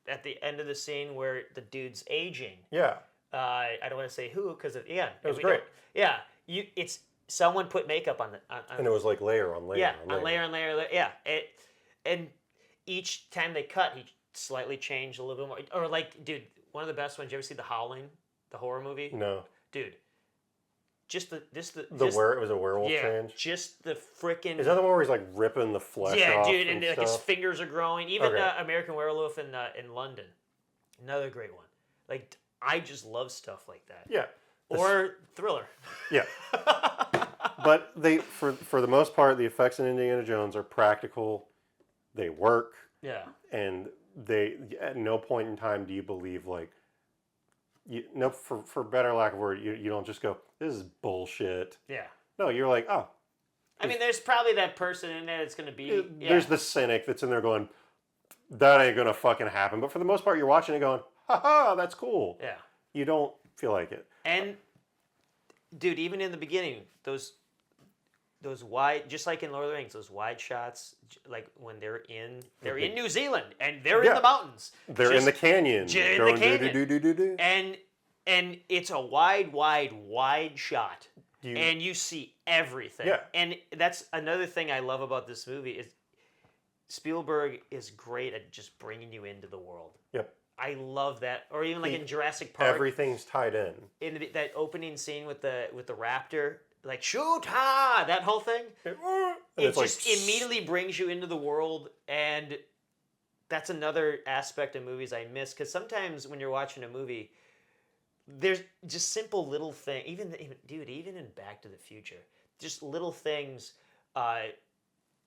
at the end of the scene where the dude's aging. Yeah. I don't want to say who because it was great. Yeah, it's someone put makeup on and it was like layer on layer. Yeah, on layer. Yeah, and each time they cut, he slightly changed a little bit more. Or like, dude, one of the best ones. You ever see The Howling, the horror movie? No. Dude, it was a werewolf change. Just the freaking. Is that the one where he's like ripping the flesh off? Yeah, dude, and like his fingers are growing. Even American Werewolf in London, another great one. Like, I just love stuff like that. Yeah. Or thriller. Yeah. But for the most part, the effects in Indiana Jones are practical. They work. Yeah. And at no point in time do you believe like, for better lack of word, you don't just go, this is bullshit. Yeah. No, you're like, oh. I mean, there's probably that person in there that's going to be. There's the cynic that's in there going, that ain't going to fucking happen. But for the most part, you're watching it going, ha, that's cool. Yeah. You don't feel like it. And, dude, even in the beginning, those wide, just like in Lord of the Rings, those wide shots, like when they're in New Zealand and they're in the mountains. They're in the canyon. And it's a wide shot. And you see everything. Yeah. And that's another thing I love about this movie is Spielberg is great at just bringing you into the world. Yep. I love that. Or even like in Jurassic Park. Everything's tied in. In that opening scene with the raptor, like, shoot, ha! That whole thing. It just immediately brings you into the world, and that's another aspect of movies I miss. Because sometimes when you're watching a movie, there's just simple little things. Even in Back to the Future, just little things.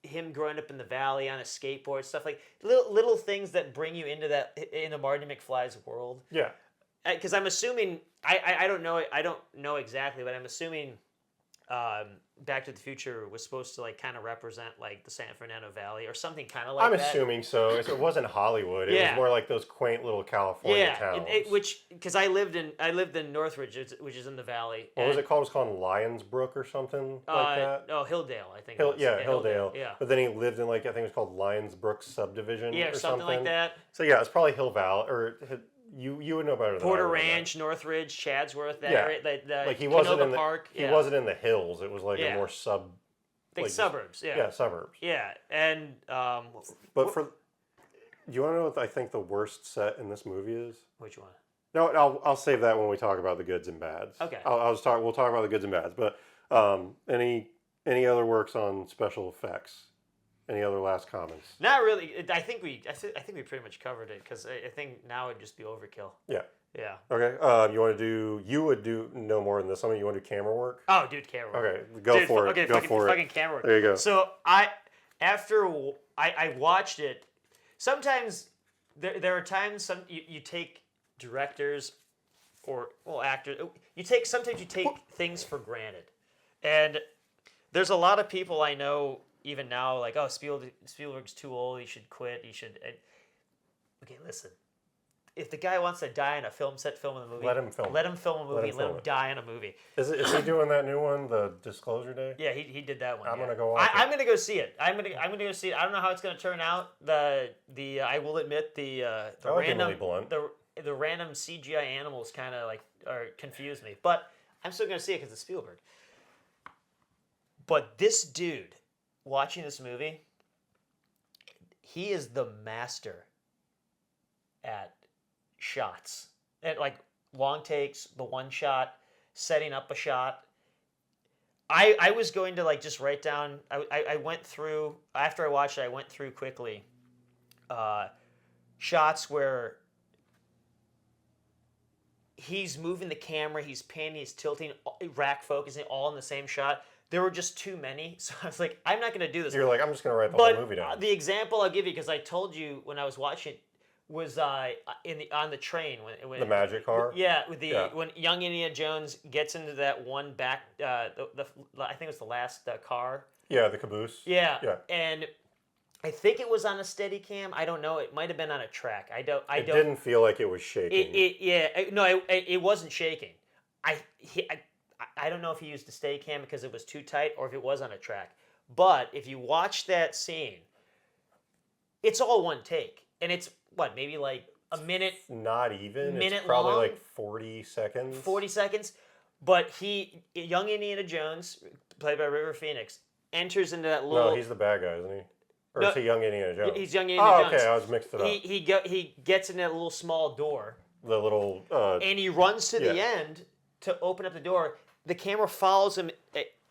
Him growing up in the valley on a skateboard, stuff like little things that bring you into Marty McFly's world. Yeah. Because I'm assuming I don't know exactly, but I'm assuming Back to the Future was supposed to like kind of represent like the San Fernando Valley or something kind of like that. I'm assuming so. It wasn't Hollywood. It was more like those quaint little California towns. Because I lived in Northridge, which is in the valley. What was it called? It was called Lionsbrook or something like that. No, Hilldale, I think. Hilldale. Yeah. But then he lived in like I think it was called Lionsbrook subdivision. Yeah, or something like that. So yeah, it's probably Hill Valley or. You would know better than Porter Ranch, Northridge, Chadsworth, that area. Like he wasn't in the Park. He wasn't in the hills. It was like a more suburbs. Yeah. Yeah, suburbs. Yeah, and but do you want to know what I think the worst set in this movie is? Which one? No, I'll save that when we talk about the goods and bads. Okay. We'll talk about the goods and bads. But any other works on special effects? Any other last comments? Not really. I think we pretty much covered it because I think now it'd just be overkill. Yeah. Yeah. Okay. You would do no more than this. Something you want to do camera work? Oh, dude, camera work. Okay, go for it. Okay, go for it. Fucking camera work. There you go. So I watched it. Sometimes there are times you take directors or actors. Sometimes you take things for granted, and there's a lot of people I know. Even now, like, oh, Spielberg's too old. He should quit. Okay, listen. if the guy wants to die in a film set, film a movie. Let him film. Let him film a movie. Let him die in a movie. Is he doing that new one, the Disclosure Day? Yeah, he did that one. I'm gonna go watch it. I'm gonna go see it. I'm gonna go see it. I don't know how it's gonna turn out. I will admit the random CGI animals kind of confuse me, but I'm still gonna see it because it's Spielberg. But this dude, watching this movie, he is the master at shots and long takes, the one shot, setting up a shot. I was going to just write down. I went through after I watched it. I went through quickly shots where he's moving the camera, he's panning, he's tilting, rack focusing, all in the same shot. There were just too many, so I was like, I'm not going to do this. You're like, I'm just going to write the whole movie down. The example I'll give you, because I told you when I was watching, was on the train when the magic car. Yeah, when young Indiana Jones gets into that one back, I think it was the last car. Yeah, the caboose. Yeah, and I think it was on a steady cam. I don't know. It might have been on a track. It didn't feel like it was shaking. It wasn't shaking. I don't know if he used a steady cam because it was too tight or if it was on a track. But if you watch that scene, it's all one take, and it's maybe a minute. Not even. Minute it's probably long? 40 seconds. 40 seconds. But young Indiana Jones, played by River Phoenix, enters into that little. No, he's the bad guy, isn't he? Or is he young Indiana Jones? He's young Indiana Jones. Oh, okay, I was mixed it up. He gets in that little small door. The little. And he runs to the end to open up the door. The camera follows him.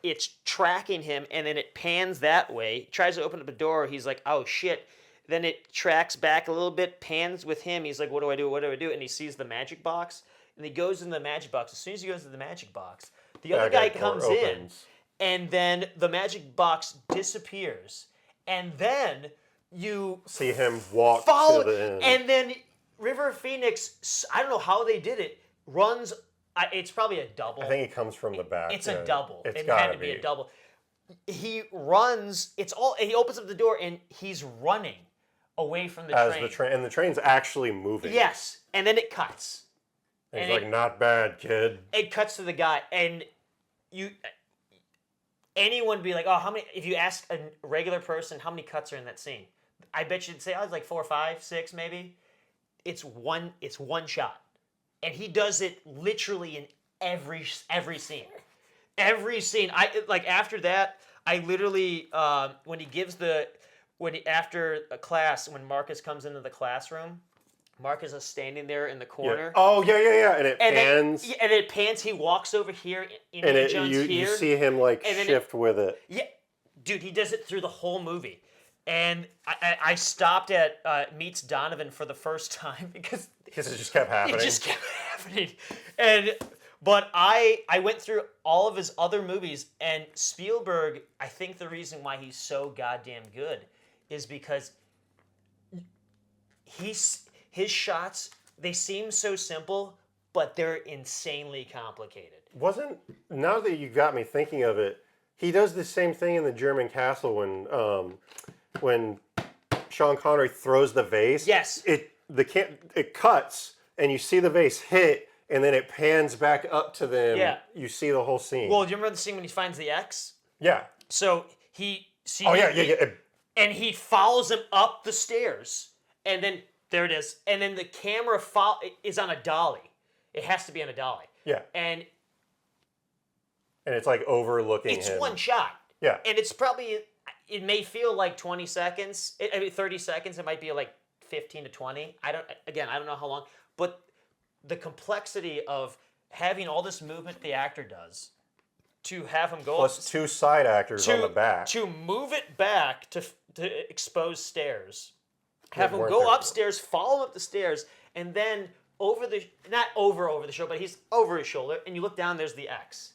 It's tracking him, and then it pans that way. Tries to open up the door. He's like, oh shit. Then it tracks back a little bit, pans with him. He's like, what do I do? What do I do? And he sees the magic box, and he goes into the magic box. As soon as he goes to the magic box, the other guy comes in, and then the magic box disappears. And then you see him walk to the end. And then River Phoenix, I don't know how they did it, runs. It's probably a double. I think he comes from the back. It's a double. It had to be a double. He runs. He opens up the door and he's running away from the train. And the train's actually moving. Yes, and then it cuts. And he's like, not bad, kid. It cuts to the guy, and anyone would be like, oh, how many? If you ask a regular person how many cuts are in that scene, I bet you'd say, I was like 4, 5, 6, maybe. It's one shot, and he does it literally in every scene. Every scene. After that, I literally when he gives after a class, when Marcus comes into the classroom, Marcus is standing there in the corner. Yeah. Oh, yeah. And it pans. And it pans. He walks over here. Indiana Jones here. You see him shift with it. Yeah. Dude, he does it through the whole movie. And I stopped at Meets Donovan for the first time because it just kept happening. It just kept happening. But I went through all of his other movies, and Spielberg, I think the reason why he's so goddamn good is because his shots, they seem so simple, but they're insanely complicated. Now that you got me thinking of it, he does the same thing in the German Castle when Sean Connery throws the vase. Yes. It cuts, and you see the vase hit, and then it pans back up to them. Yeah. You see the whole scene. Well, do you remember the scene when he finds the X? Yeah. So he sees. Oh, yeah. And he follows him up the stairs, and then there it is. And then the camera is on a dolly. It has to be on a dolly. Yeah. And it's overlooking him. It's one shot. Yeah. And it's probably, it may feel like 20 seconds. 30 seconds. It might be like 15 to 20. I don't know how long. But the complexity of having all this movement the actor does, to have him go plus 2 side actors on the back. To move it back to expose stairs. Have him go upstairs, follow up the stairs, and then not over the shoulder, but he's over his shoulder, and you look down, there's the X.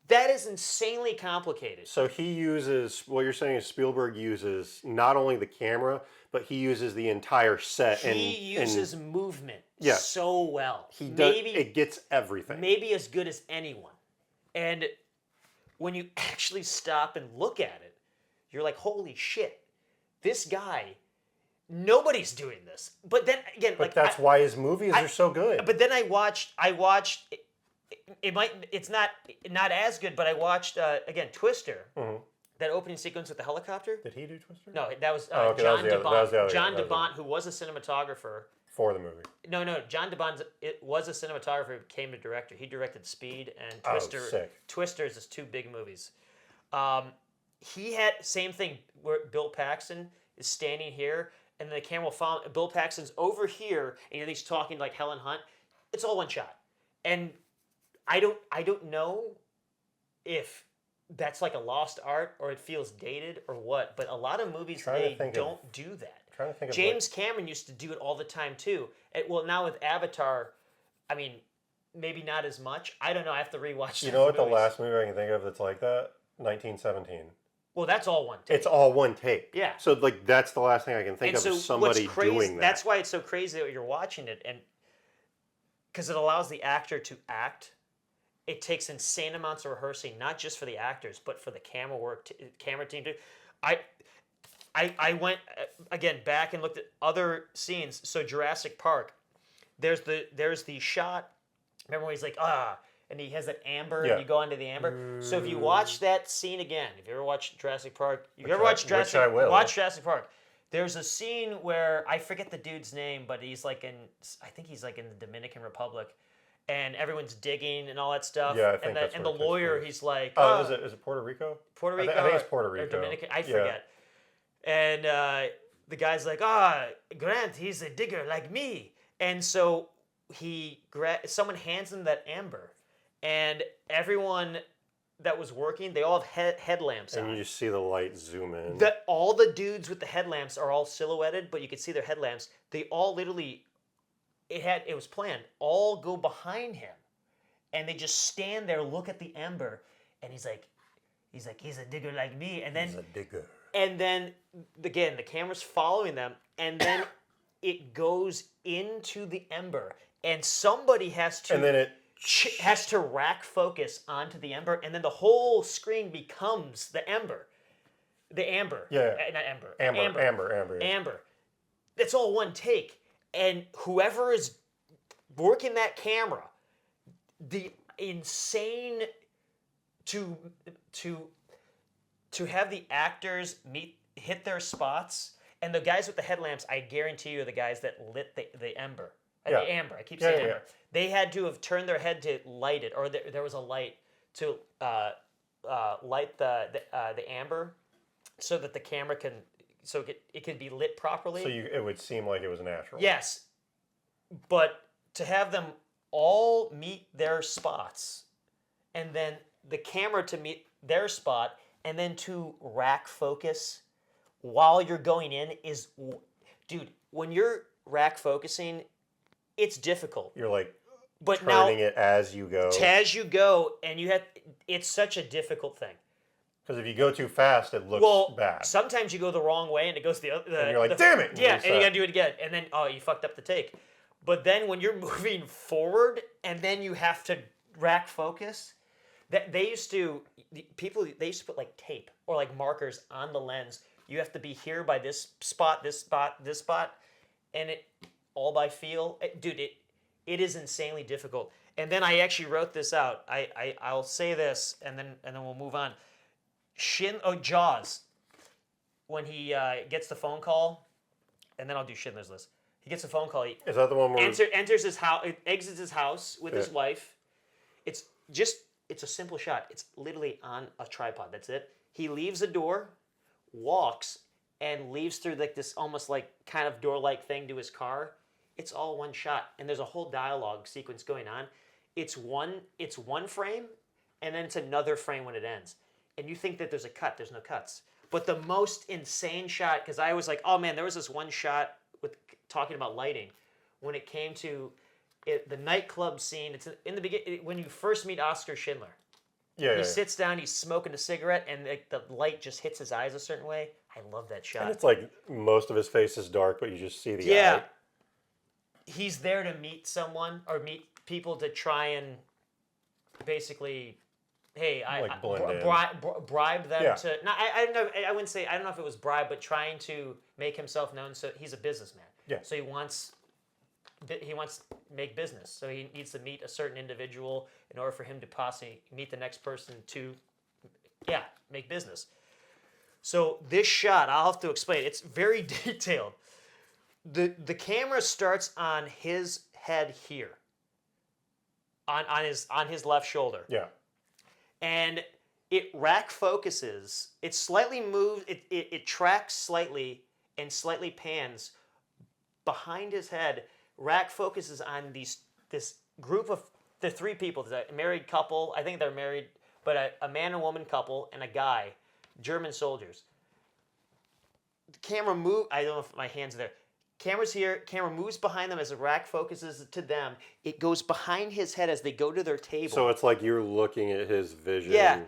That is insanely complicated. So what you're saying is Spielberg uses not only the camera, but he uses the entire set. He uses movement so well. It gets everything. Maybe as good as anyone. And when you actually stop and look at it, you're like, holy shit, this guy nobody's doing this. But then again, but that's why his movies are so good. But then I watched. It's not as good, but I watched again Twister. Mm-hmm. That opening sequence with the helicopter. Did he do Twister? No, that was John DeBont. John DeBont, who was a cinematographer for the movie. No, John DeBont was a cinematographer who became a director. He directed Speed and Twister. Oh, sick. Twister's is two big movies. He had same thing where Bill Paxton is standing here, and the camera will follow. Bill Paxton's over here, and he's talking like Helen Hunt. It's all one shot, and I don't know if that's like a lost art or it feels dated or what. But a lot of movies today don't do that. Trying to think James Cameron used to do it all the time too. Well, now with Avatar, I mean, maybe not as much. I don't know. I have to rewatch. You know what? The last movie I can think of that's like that, 1917. Well, that's all one take. It's all one take. Yeah. So like that's the last thing I can think of somebody doing that. That's why it's so crazy that you're watching it, and because it allows the actor to act. It takes insane amounts of rehearsing, not just for the actors, but for the camera team too. I went again back and looked at other scenes. So Jurassic Park, there's the shot. Remember when he's like and he has that amber, and you go into the amber. So if you watch that scene again, if you ever watch Jurassic Park, watch Jurassic Park. There's a scene where I forget the dude's name, but I think he's like in the Dominican Republic. And everyone's digging and all that stuff. Yeah, I think that's and the lawyer, he's like, is it Puerto Rico? Puerto Rico. I think it's Puerto Rico. Or Dominican. I forget. And the guy's like, Grant, he's a digger like me. And so someone hands him that amber, and everyone that was working, they all have headlamps on. And you just see the light zoom in. All the dudes with the headlamps are all silhouetted, but you can see their headlamps. They all literally. It was planned. All go behind him, and they just stand there, look at the ember, and he's like, he's a digger like me, and then he's a digger. And then again, the camera's following them, and then it goes into the ember, and somebody has to. And then it has to rack focus onto the ember, and then the whole screen becomes the ember, the amber. Yeah. Not ember. Amber. Yeah. Amber. It's all one take. And whoever is working that camera, the insane to have the actors hit their spots, and the guys with the headlamps, I guarantee you, are the guys that lit the ember, the amber. I keep saying amber. Yeah. They had to have turned their head to light it, or there was a light to light the amber, so that the camera can. So it could be lit properly. So it would seem like it was natural. Yes. But to have them all meet their spots, and then the camera to meet their spot, and then to rack focus while you're going in is... Dude, when you're rack focusing, it's difficult. You're like turning it as you go. As you go, and it's such a difficult thing. Because if you go too fast, it looks bad. Sometimes you go the wrong way and it goes the other. And you're like, damn it! Yeah, and you gotta do it again, and then you fucked up the take. But then when you're moving forward, and then you have to rack focus, they used to put like tape or like markers on the lens. You have to be here by this spot, this spot, and it all by feel. Dude, it is insanely difficult. And then I actually wrote this out. I'll say this, and then we'll move on. Jaws, when he gets the phone call, and then I'll do Schindler's List. He gets a phone call. Is that the one where enters his house, exits his house with his wife? It's a simple shot. It's literally on a tripod. That's it. He leaves the door, walks, and leaves through like this almost like kind of door-like thing to his car. It's all one shot, and there's a whole dialogue sequence going on. It's one frame, and then it's another frame when it ends. And you think that there's a cut. There's no cuts. But the most insane shot, because I was like, oh man, there was this one shot with talking about lighting. When it came to the nightclub scene, it's in the beginning, when you first meet Oscar Schindler. Yeah. He sits down, he's smoking a cigarette, and the light just hits his eyes a certain way. I love that shot. And it's like most of his face is dark, but you just see the eye. He's there to meet someone, or meet people to try and basically hey, like blend in. bribe them Yeah. to. No, I don't know. I wouldn't say. I don't know if it was bribe, but trying to make himself known. So he's a businessman. Yeah. So he wants to make business. So he needs to meet a certain individual in order for him to possibly meet the next person to, make business. So this shot, I'll have to explain. It's very detailed. The camera starts on his head here. On his left shoulder. Yeah. And it rack focuses. It slightly moves. It tracks slightly and slightly pans behind his head. Rack focuses on this group of the three people. There's a married couple. I think they're married, but a man and woman couple and a guy, German soldiers. The camera move. I don't know if my hands are there. Camera's here. Camera moves behind them as the rack focuses to them. It goes behind his head as they go to their table. So it's like you're looking at his vision. Yeah,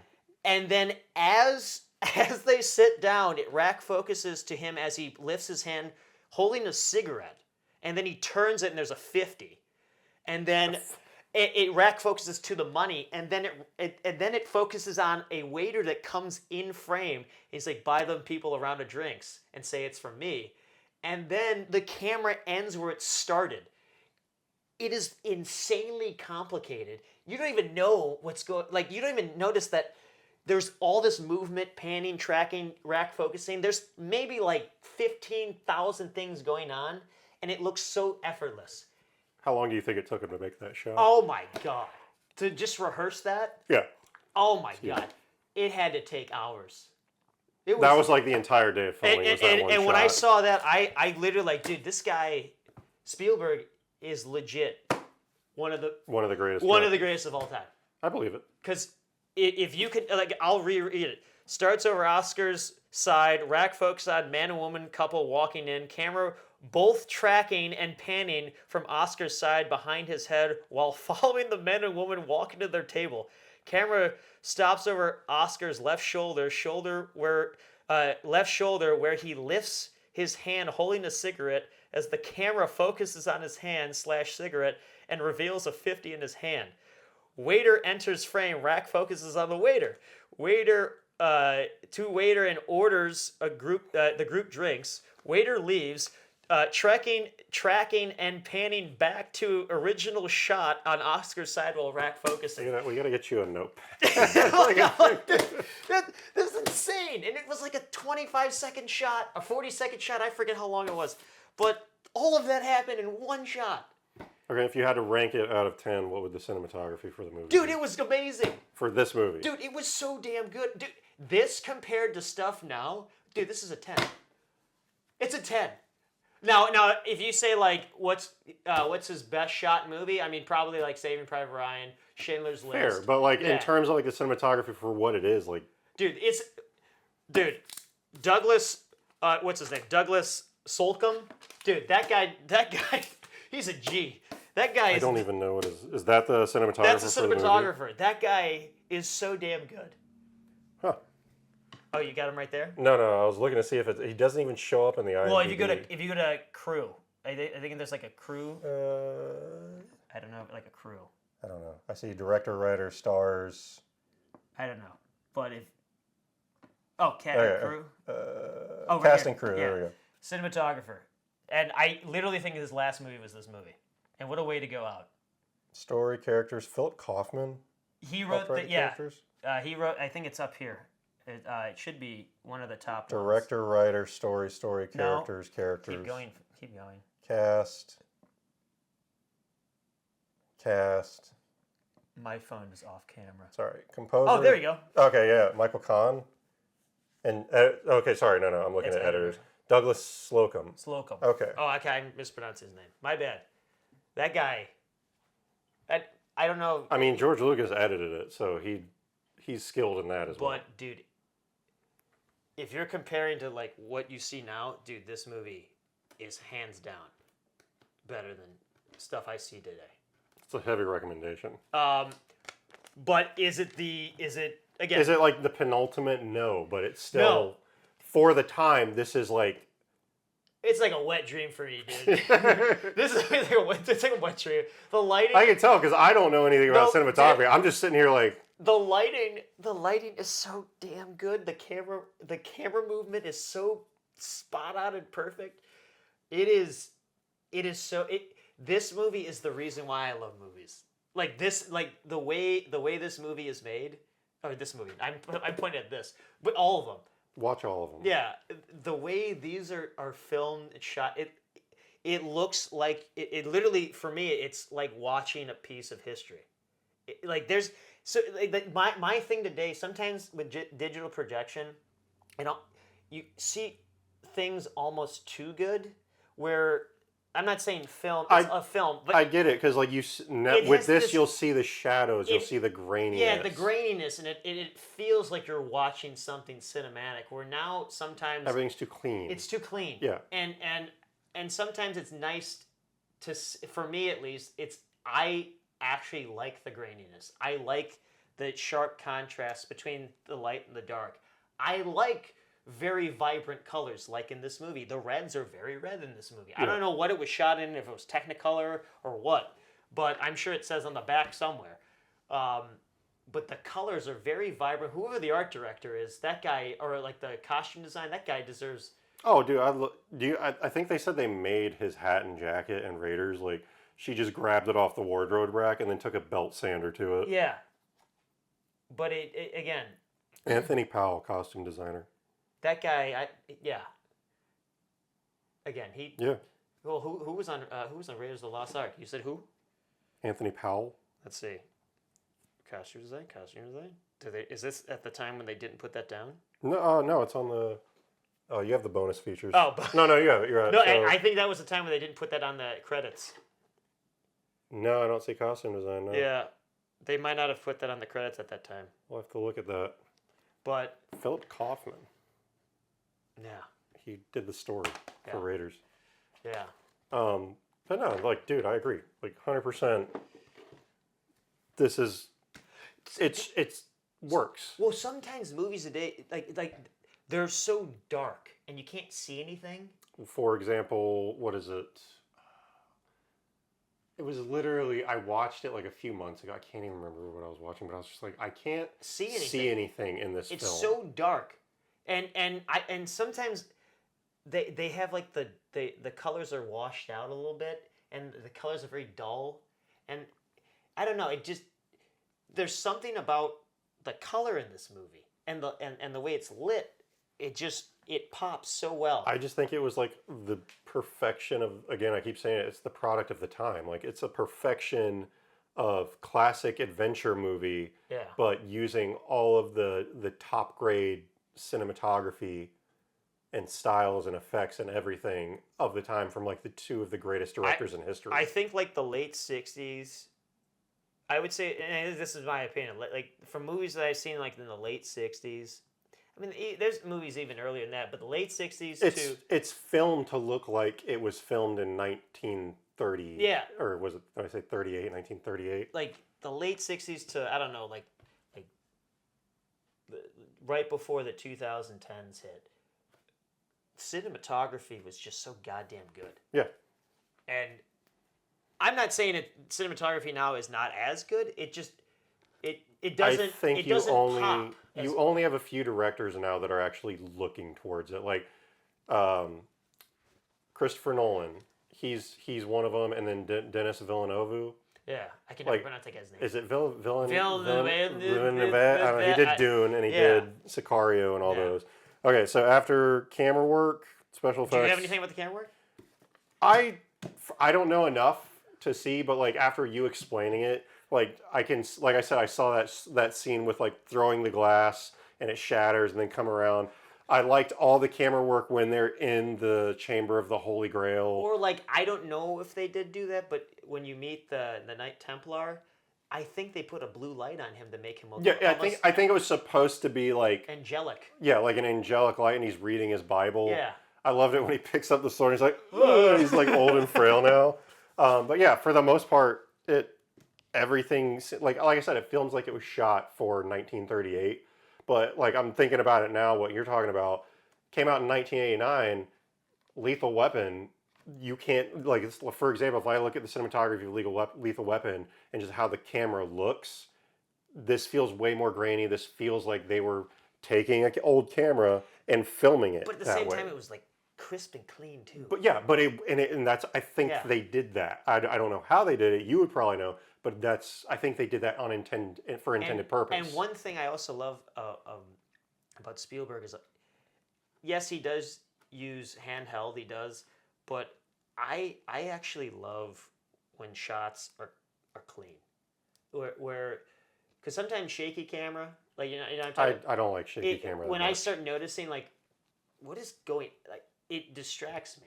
and then as they sit down, it rack focuses to him as he lifts his hand, holding a cigarette, and then he turns it and there's a 50, and then it rack focuses to the money, and then it focuses on a waiter that comes in frame. He's like, buy them people a round of drinks and say it's from me. And then the camera ends where it started. It is insanely complicated. You don't even know what's going. Like, you don't even notice that there's all this movement, panning, tracking, rack focusing. There's maybe like 15,000 things going on, and it looks so effortless. How long do you think it took him to make that shot? Oh my God. To just rehearse that? Yeah. Oh my God. It had to take hours. That was like the entire day of filming. And when I saw that, I literally like, dude, this guy, Spielberg, is legit one of the greatest of all time. I believe it. Because if you could, like, I'll reread it. Starts over Oscar's side, rack focus on man and woman couple walking in, camera both tracking and panning from Oscar's side behind his head while following the men and woman walking to their table. Camera stops over Oscar's left shoulder where he lifts his hand holding a cigarette as the camera focuses on his hand / cigarette and reveals a 50 in his hand. Waiter enters frame. Rack focuses on the waiter. Waiter and orders the group drinks. Waiter leaves. Tracking and panning back to original shot on Oscar's side while rack focusing. We gotta get you a notepad. That's insane. And it was like a 25-second shot, a 40-second shot. I forget how long it was. But all of that happened in one shot. Okay, if you had to rank it out of 10, what would the cinematography for the movie be? Dude, be? it was amazing. For this movie? Dude, it was so damn good. Dude, this compared to stuff now, dude, this is a 10. It's a 10. Now, if you say like what's his best shot movie, I mean probably like Saving Private Ryan, Schindler's List. Fair, but like in terms of like the cinematography for what it is, like Douglas, what's his name? Douglas Slocum. Dude, that guy, he's a G. That guy. I don't even know what is that the cinematographer? That's the cinematographer. For the movie? That guy is so damn good. Huh. Oh, you got him right there? No, I was looking to see if he doesn't even show up in the IMDb. Well, if you go to crew, I think there's like a crew. I don't know, like a crew. I don't know. I see director, writer, stars. I don't know, but crew. Cast and crew. Yeah. There we go. Cinematographer, and I literally think his last movie was this movie, and what a way to go out. Story, characters. Philip Kaufman. He wrote characters. He wrote. I think it's up here. It should be one of the top Director, ones. writer, story, characters. Keep going. Cast. My phone is off camera. Sorry. Composer. Oh, there you go. Okay, yeah. Michael Kahn. And, okay, sorry. No. I'm looking at editors. Douglas Slocum. Okay. Oh, okay. I mispronounced his name. My bad. That guy. I don't know. I mean, George Lucas edited it, so he's skilled in that as well. But, dude, if you're comparing to like what you see now, dude, this movie is hands down better than stuff I see today. It's a heavy recommendation. But is it again? Is it like the penultimate? No, but it's still for the time. This is like. It's like a wet dream for me, dude. This is like it's like a wet dream. The lighting. I can tell because I don't know anything about cinematography. I'm just sitting here like. the lighting is so damn good. The camera movement is so spot on and perfect. It is so this movie is the reason why I love movies. Like this, like the way this movie is made, or this movie. I'm pointing at this, but all of them. Watch all of them. Yeah, the way these are filmed and shot, it looks like it literally, for me, it's like watching a piece of history. Like there's so like my thing today. Sometimes with digital projection, you see things almost too good. Where I'm not saying film, it's a film, but I get it because like with this you'll see the shadows, you'll see the graininess. Yeah, the graininess, and it feels like you're watching something cinematic. Where now sometimes everything's too clean. It's too clean. Yeah, and sometimes it's nice to, for me at least, I actually like the graininess. I like the sharp contrast between the light and the dark. I like very vibrant colors, like in this movie. The reds are very red in this movie. Yeah. I don't know what it was shot in, if it was Technicolor or what, but I'm sure it says on the back somewhere. But the colors are very vibrant. Whoever the art director is, that guy, or like the costume design, that guy deserves... Oh, dude, I think they said they made his hat and jacket in Raiders. Like, she just grabbed it off the wardrobe rack and then took a belt sander to it. Yeah. But again... Anthony Powell, costume designer. That guy, yeah. Again, he... Yeah. Well, who was on Raiders of the Lost Ark? You said who? Anthony Powell. Let's see. Costume design? Is this at the time when they didn't put that down? No, it's on the... Oh, you have the bonus features. Oh, no, you have it. You're right. No, so, I think that was the time when they didn't put that on the credits. No, I don't see costume design. No. Yeah, they might not have put that on the credits at that time. We'll have to look at that. But Philip Kaufman. Yeah. He did the story for Raiders. Yeah. But no, like, dude, I agree. Like, 100%. This is, it's works. Well, sometimes movies today, like they're so dark and you can't see anything. For example, what is it? It was literally, I watched it like a few months ago. I can't even remember what I was watching, but I was just like, I can't see anything in this film. It's so dark. And sometimes they have like the colors are washed out a little bit and the colors are very dull. And I don't know, there's something about the color in this movie and the way it's lit. It pops so well. I just think it was like the perfection of, again, I keep saying it, it's the product of the time. Like, it's a perfection of classic adventure movie, but using all of the top grade cinematography and styles and effects and everything of the time from like the two of the greatest directors in history. I think like the late 60s, I would say, and this is my opinion, like from movies that I've seen like in the late 60s, I mean, there's movies even earlier than that, but the late 60s it's filmed to look like it was filmed in 1930. Yeah. Or was it, did I say 38, 1938? Like the late 60s to, I don't know, like right before the 2010s hit. Cinematography was just so goddamn good. Yeah. And I'm not saying cinematography now is not as good. It just it doesn't. I think you only have a few directors now that are actually looking towards it. Like Christopher Nolan, he's one of them, and then Denis Villeneuve. Yeah, I can never pronounce that guy's name. Is it Villeneuve? I don't know. He did Dune, and he did Sicario, and all those. Okay, so after camera work, special effects. Do you have anything about the camera work? I don't know enough to see, but like after you explaining it, like I said, I saw that scene with like throwing the glass and it shatters and then come around. I liked all the camera work when they're in the chamber of the Holy Grail. Or like, I don't know if they did do that, but when you meet the Knight Templar, I think they put a blue light on him to make him look I think it was supposed to be like angelic. Yeah, like an angelic light, and he's reading his Bible. Yeah. I loved it when he picks up the sword and he's like, oh, he's like old and frail now. But yeah, for the most part, everything, like I said, it feels like it was shot for 1938. But like I'm thinking about it now, what you're talking about came out in 1989. Lethal Weapon, you can't, like, for example, if I look at the cinematography of Lethal Weapon and just how the camera looks, this feels way more grainy. This feels like they were taking an old camera and filming it. But at the same time, it was like crisp and clean too. But yeah, but and that's I think they did that. I don't know how they did it. You would probably know, but I think they did that for intended purpose. And one thing I also love about Spielberg is, yes, he does use handheld. He does, but I actually love when shots are clean, where because sometimes shaky camera, like I don't like shaky camera. When I start noticing like what is going, like it distracts me.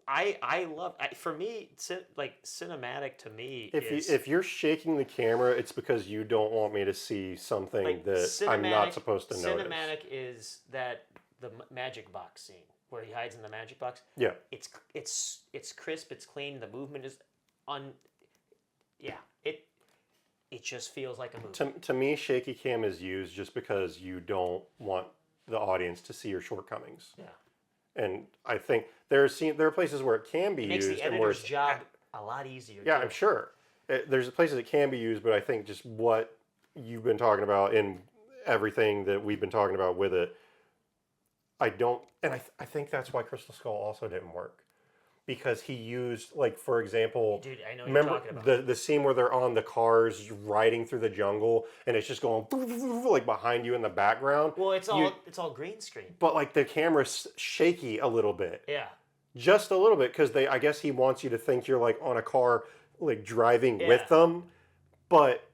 I love, for me, like cinematic to me if you're shaking the camera, it's because you don't want me to see something like that I'm not supposed to notice. Cinematic is that the magic box scene where he hides in the magic box. Yeah. It's crisp, it's clean, the movement is it just feels like a movie. To me, shaky cam is used just because you don't want the audience to see your shortcomings. Yeah. And I think there are places where it can be used. It makes the editor's job a lot easier. Yeah, I'm sure. There's places it can be used, but I think just what you've been talking about in everything that we've been talking about with it, I think that's why Crystal Skull also didn't work. Because he used, like, for example, dude, I know what you're talking about. The scene where they're on the cars riding through the jungle and it's just going like behind you in the background. Well, it's all green screen. But like the camera's shaky a little bit. Yeah. Just a little bit, because I guess he wants you to think you're like on a car, like driving with them. But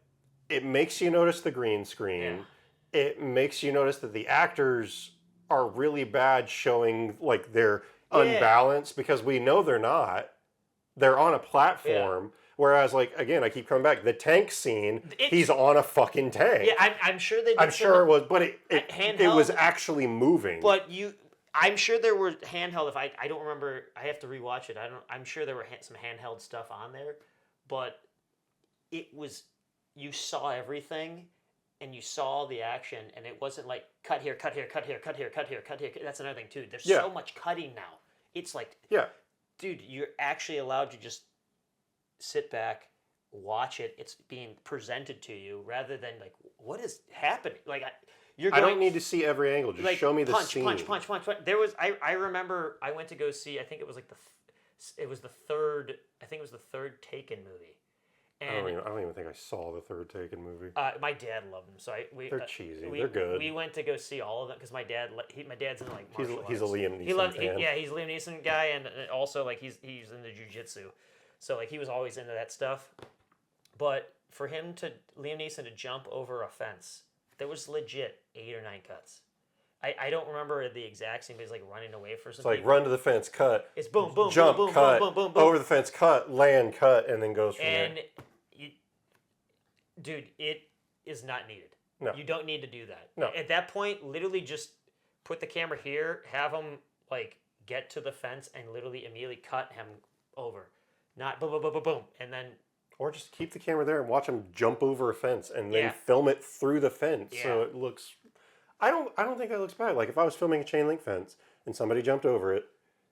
it makes you notice the green screen. Yeah. It makes you notice that the actors are really bad showing like they're unbalanced, because we know they're not. They're on a platform. Yeah. Whereas, like, again, I keep coming back. The tank scene, he's on a fucking tank. Yeah, I'm sure they did. I'm sure it was, but it was actually moving. But I'm sure there were handheld. If I don't remember, I have to rewatch it. I'm sure there were some handheld stuff on there, but it was, you saw everything, and you saw the action, and it wasn't like cut here, cut here, cut here, cut here, cut here, cut here. That's another thing too. There's so much cutting now. It's like, dude, you're actually allowed to just sit back, watch it. It's being presented to you rather than like, what is happening? Like, I don't need to see every angle. Just like, show me the scene. Punch. There was, I remember I went to go see, I think it was like the third Taken movie. And I don't even think I saw the third Taken movie. My dad loved them, so they're cheesy. They're good. We went to go see all of them because my dad's in like martial arts. He's a Liam Neeson fan. He's a Liam Neeson guy, and also like he's into jiu-jitsu, so like he was always into that stuff. But for Liam Neeson to jump over a fence, there was legit 8 or 9 cuts. I don't remember the exact scene, but he's like running away for something. It's like run to the fence, cut. It's boom, boom, jump, boom, cut, boom, boom, boom, boom. over the fence, cut, land, cut, and then goes from there. Dude, it is not needed. No. You don't need to do that. No. At that point, literally just put the camera here, have him like get to the fence, and literally immediately cut him over. Not boom, boom, boom, boom, boom, and then. Or just keep the camera there and watch him jump over a fence, and then film it through the fence, so it looks. I don't think that looks bad. Like if I was filming a chain link fence and somebody jumped over it,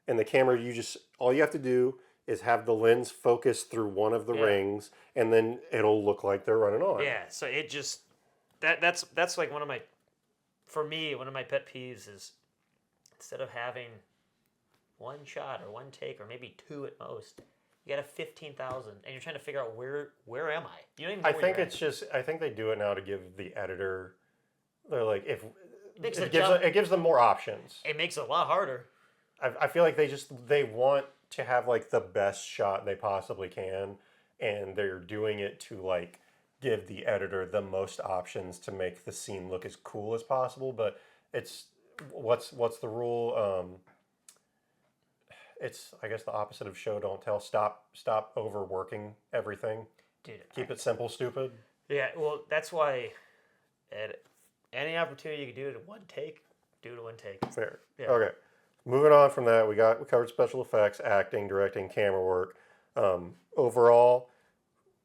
and the camera, all you have to do is have the lens focus through one of the rings, and then it'll look like they're running on. Yeah, so it just that's like one of my pet peeves is instead of having one shot or one take or maybe 2 at most, you got a 15,000 and you're trying to figure out where am I? You don't even know I think they do it now to give the editor, they're like, it gives them more options. It makes it a lot harder. I feel like they want to have like the best shot they possibly can, and they're doing it to like give the editor the most options to make the scene look as cool as possible. But it's what's the rule? It's, I guess, the opposite of show don't tell. Stop overworking everything. Dude, keep it simple, stupid. Yeah, well, that's why at any opportunity you can do it in one take, do it in one take. Fair. Yeah. Okay. Moving on from that, we covered special effects, acting, directing, camera work. Overall,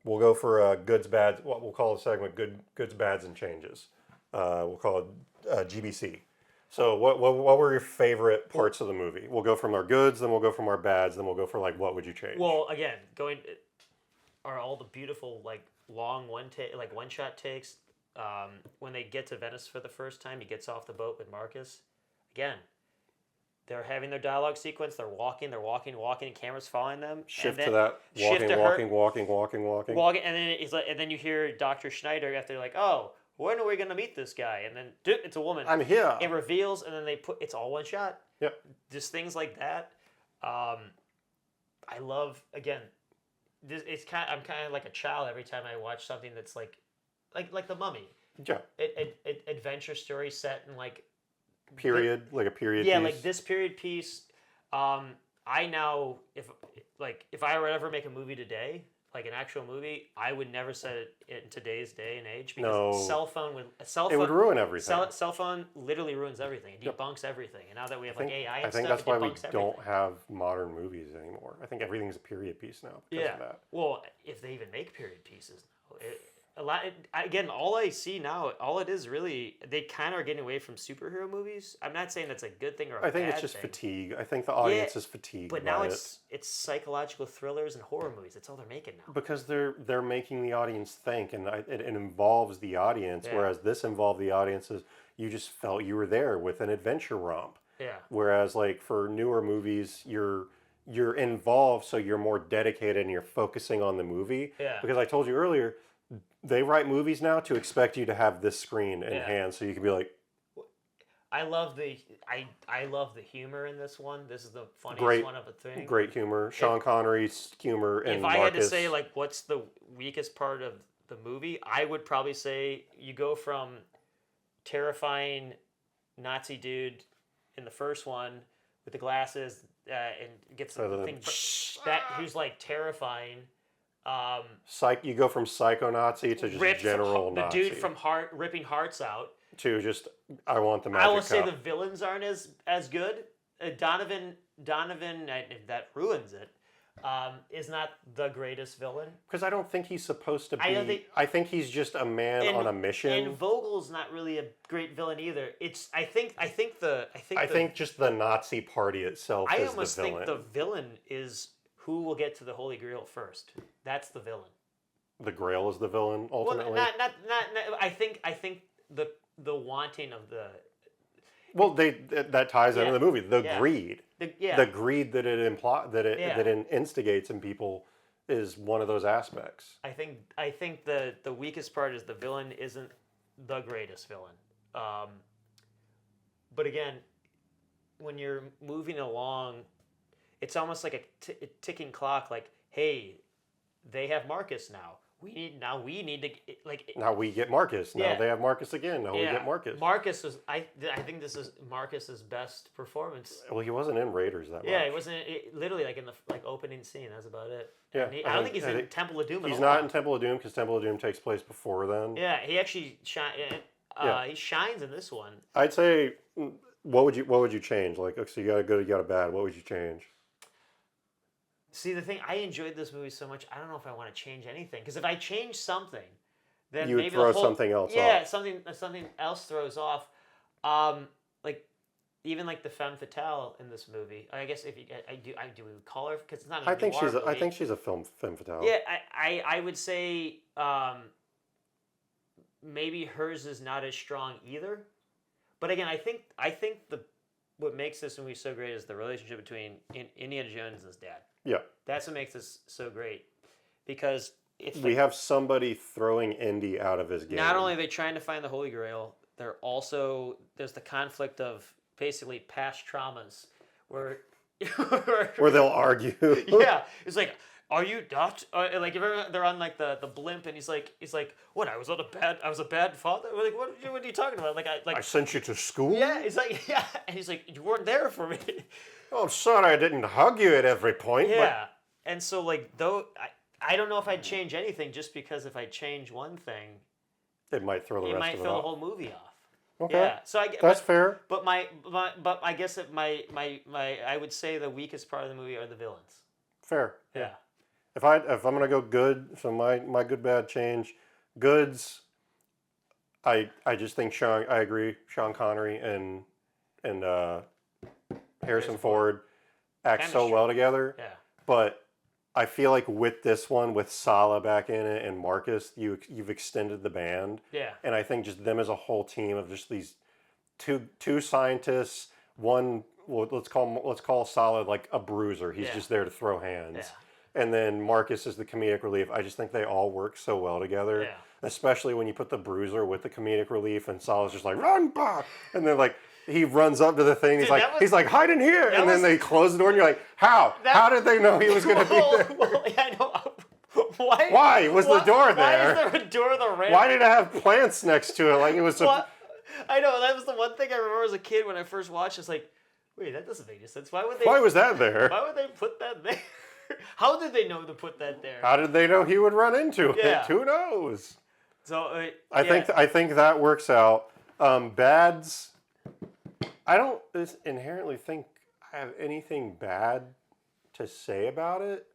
we'll go for goods, bads. What we'll call the segment goods, bads, and changes. We'll call it GBC. So what were your favorite parts of the movie? We'll go from our goods, then we'll go from our bads, then we'll go for like what would you change? Well, again, are all the beautiful like long one shot takes. When they get to Venice for the first time, he gets off the boat with Marcus. Again, they're having their dialogue sequence. They're walking, and camera's following them. Shift to that walking, and then he's like, and then you hear Dr. Schneider after like, oh, when are we gonna meet this guy? And then it's a woman. I'm here. It reveals, and then it's all one shot. Yep. Just things like that. I love again. I'm kind of like a child every time I watch something that's like The Mummy. Yeah. Adventure story set in like a period piece. Yeah, like this period piece. I now if I were to ever make a movie today, like an actual movie, I would never set it in today's day and age because cell phone it would ruin everything. Cell phone literally ruins everything. It debunks everything. And now that we have AI and I think stuff, that's why we everything. don't have modern movies anymore. I think everything's a period piece now because of that. Well, if they even make period pieces now. Again, all I see now, all it is really, they kind of are getting away from superhero movies. I'm not saying that's a good thing or a bad thing. I think it's just fatigue. I think the audience is fatigued. But now it's psychological thrillers and horror movies. That's all they're making now. Because they're making the audience think, and it involves the audience. Yeah. Whereas this involved the audiences. You just felt you were there with an adventure romp. Yeah. Whereas like for newer movies, you're involved, so you're more dedicated and you're focusing on the movie. Yeah. Because I told you earlier. They write movies now to expect you to have this screen in hand, so you can be like. I love the humor in this one. This is the funniest one of a thing. Great humor, Sean Connery's humor, and if I had to say like what's the weakest part of the movie, I would probably say you go from terrifying Nazi dude in the first one with the glasses and gets the thing that who's like terrifying. You go from psycho Nazi to just general Nazi. The dude from ripping hearts out. To just, I want the magic I will cup. say the villains aren't as good. Donovan, that ruins it. Is not the greatest villain. Because I don't think he's supposed to be. I think he's just a man on a mission. And Vogel's not really a great villain either. I think just the Nazi party itself is the villain. I almost think the villain is who will get to the Holy Grail first. That's the villain. The Grail is the villain ultimately. Well, not. I think the wanting of the. Well, that ties into the movie. The greed. The greed that it instigates in people is one of those aspects. I think the weakest part is the villain isn't the greatest villain. But again, when you're moving along, it's almost like a ticking clock. Like, hey, they have Marcus now. We need to like. Now we get Marcus. Now they have Marcus again. Now we get Marcus. Marcus was. I think this is Marcus's best performance. Well, he wasn't in Raiders that much. Yeah, he wasn't. Literally, like in the opening scene. That's about it. Yeah, I don't think he's in Temple of Doom. He's not in Temple of Doom because Temple of Doom takes place before then. Yeah, he actually he shines in this one. I'd say, what would you change? Like, okay, so you got a good, you got a bad. What would you change? See, the thing, I enjoyed this movie so much, I don't know if I want to change anything. Because if I change something, then you maybe throw something else off. Yeah, something else throws off. Like, even like the femme fatale in this movie. I guess if do we call her? Because it's not a I think she's a femme fatale. Yeah, I would say maybe hers is not as strong either. But again, I think what makes this movie so great is the relationship between Indiana Jones and his dad. Yeah. That's what makes this so great. Because we have somebody throwing Indy out of his game. Not only are they trying to find the Holy Grail, there's the conflict of basically past traumas where they'll argue. Yeah. It's like, are you not? Like if they're on like the blimp, and he's like, what? I was a bad father. Like, what are you talking about? I sent you to school. Yeah, he's like, yeah, and he's like, you weren't there for me. Oh, I'm sorry, I didn't hug you at every point. Yeah, and so like I don't know if I'd change anything just because if I change one thing, it might throw the whole movie off. Okay. Yeah, so that's fair. But I guess I would say the weakest part of the movie are the villains. Fair. Yeah. If I'm gonna go good, so my good bad change, goods. I just think I agree. Sean Connery and Harrison Ford act so well together. Yeah. But I feel like with this one, with Sala back in it and Marcus, you've extended the band. Yeah. And I think just them as a whole team of just these two scientists, one, well, let's call Sala like a bruiser. He's just there to throw hands. Yeah. And then Marcus is the comedic relief. I just think they all work so well together. Yeah. Especially when you put the bruiser with the comedic relief and Sala's just like, run, bah! And then like he runs up to the thing. Dude, he's like, hide in here. And then they close the door and you're like, how? How did they know he was going to be there? Well, yeah, I know. Why was the door there? Why is there a door in the ramp? Why did it have plants next to it? Like it was I know, that was the one thing I remember as a kid when I first watched. It's like, wait, that doesn't make any sense. Why was that there? Why would they put that there? How did they know to put that there? How did they know he would run into it? Who knows? So I think that works out. Bads. I don't inherently think I have anything bad to say about it.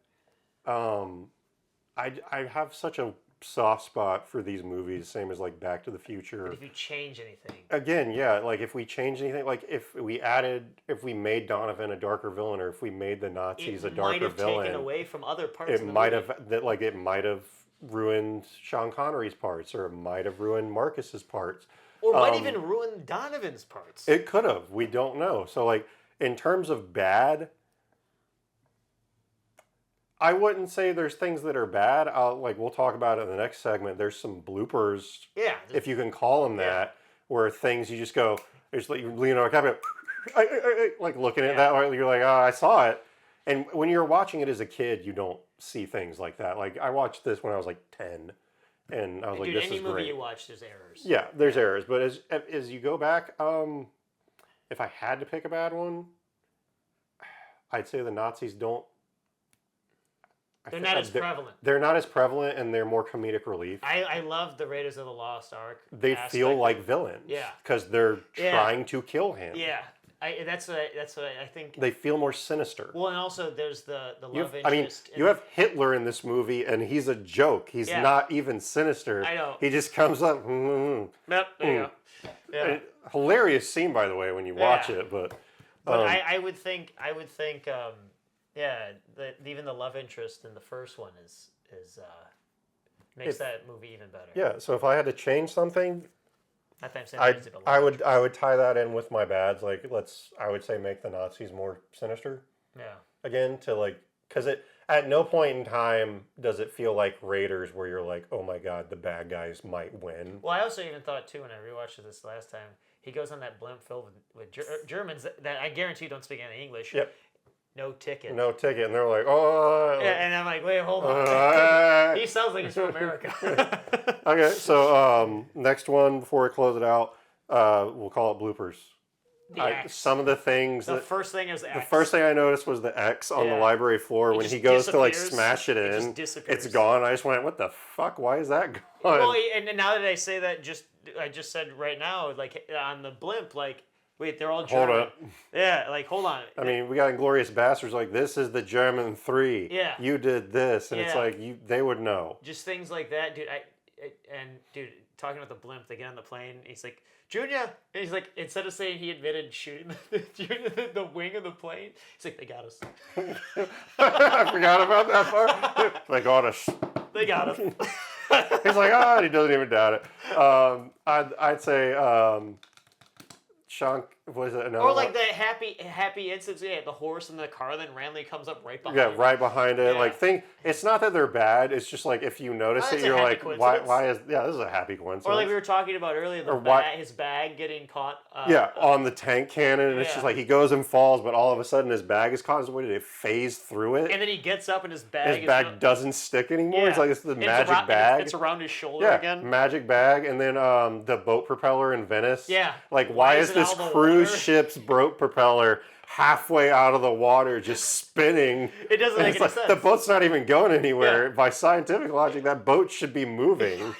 I have such a soft spot for these movies, same as like Back to the Future. But if you change anything. Again, yeah, like if we change anything, like if we made Donovan a darker villain, or if we made the Nazis a darker villain, it might have taken away from other parts of the movie. It might have ruined Sean Connery's parts, or it might have ruined Marcus's parts. Or might even ruin Donovan's parts. It could have. We don't know. So like in terms of bad, I wouldn't say there's things that are bad. We'll talk about it in the next segment. There's some bloopers, if you can call them that, where things you just go, there's like Leonardo DiCaprio, like looking at that, you're like, oh, I saw it. And when you're watching it as a kid, you don't see things like that. Like I watched this when I was like 10, and I was like, this is great. Any movie you watch, there's errors. Yeah, there's errors. But as you go back, if I had to pick a bad one, I'd say the Nazis don't. They're not as prevalent. They're not as prevalent, and they're more comedic relief. I love the Raiders of the Lost Ark. They feel like villains. Yeah. Because they're trying to kill him. Yeah. That's what I think. They feel more sinister. Well, and also there's the love interest. You have Hitler in this movie, and he's a joke. He's not even sinister. I know. He just comes up. Yep, there you go. Yeah. Hilarious scene, by the way, when you watch it. But I would think. Even the love interest in the first one is makes that movie even better. Yeah. So if I had to change something, I would tie that in with my bads. Like I would say make the Nazis more sinister. Yeah. Again, because at no point in time does it feel like Raiders where you're like, oh my god, the bad guys might win. Well, I also even thought too when I rewatched this last time, he goes on that blimp filled with Germans that I guarantee don't speak any English. Yep. No ticket. And they're like, oh. Yeah, and I'm like, wait, hold on. He sounds like he's from America. Okay, so next one before we close it out, we'll call it bloopers. Some of the things. The first thing is X. The first thing I noticed was the X on the library floor when he goes to like smash it in. It's gone. I just went, what the fuck? Why is that gone? Well, and now that I say that, I just said right now, like on the blimp, like. Wait, they're all German. Hold up. Yeah, like, hold on. I mean, we got Inglourious Bastards like, this is the German 3. Yeah. You did this. And it's like, they would know. Just things like that, dude. Dude, talking about the blimp, they get on the plane, he's like, Junior! And he's like, instead of saying he admitted shooting the wing of the plane, he's like, they got us. I forgot about that part. They got us. They got us. He's like, he doesn't even doubt it. I'd say... Sean, was it another? Or like the happy instance, the horse in the car, then randomly comes up right behind. Yeah, right behind it. Yeah. It's not that they're bad. It's just like if you notice it, you're like, why is this is a happy coincidence. Or like we were talking about earlier, his bag getting caught. On the tank cannon, and it's just like he goes and falls, but all of a sudden his bag is caught. What did it phase through it? And then he gets up and his bag doesn't stick anymore. Yeah. It's like it's the magic bag. It's around his shoulder again. Magic bag, and then the boat propeller in Venice. Yeah. Like why is this cruise ship's boat propeller halfway out of the water just spinning? It doesn't make any sense. The boat's not even going anywhere. By scientific logic, that boat should be moving.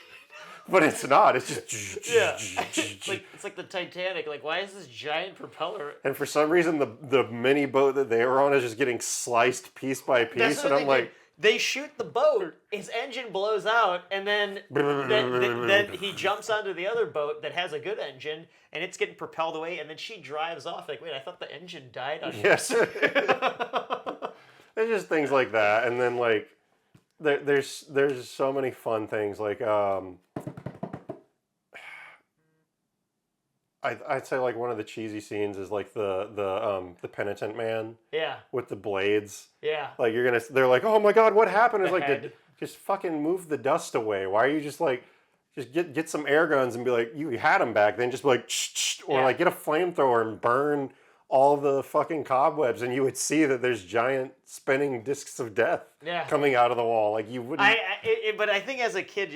But it's not. It's just it's like the Titanic. Like, why is this giant propeller? And for some reason, the mini boat that they were on is just getting sliced piece by piece. And I'm like, they shoot the boat, his engine blows out, and then he jumps onto the other boat that has a good engine, and it's getting propelled away, and then she drives off. Like, wait, I thought the engine died on you. Yes. There's just things like that, and then like there's so many fun things like I'd say like one of the cheesy scenes is like the penitent man. Yeah. With the blades. Yeah. Like they're like, oh my god, what happened? It's like head. just fucking move the dust away. Why are you just like just get some air guns and be like, you had them back then, just be like or like get a flamethrower and burn all the fucking cobwebs, and you would see that there's giant spinning discs of death coming out of the wall. Like you wouldn't. But I think as a kid,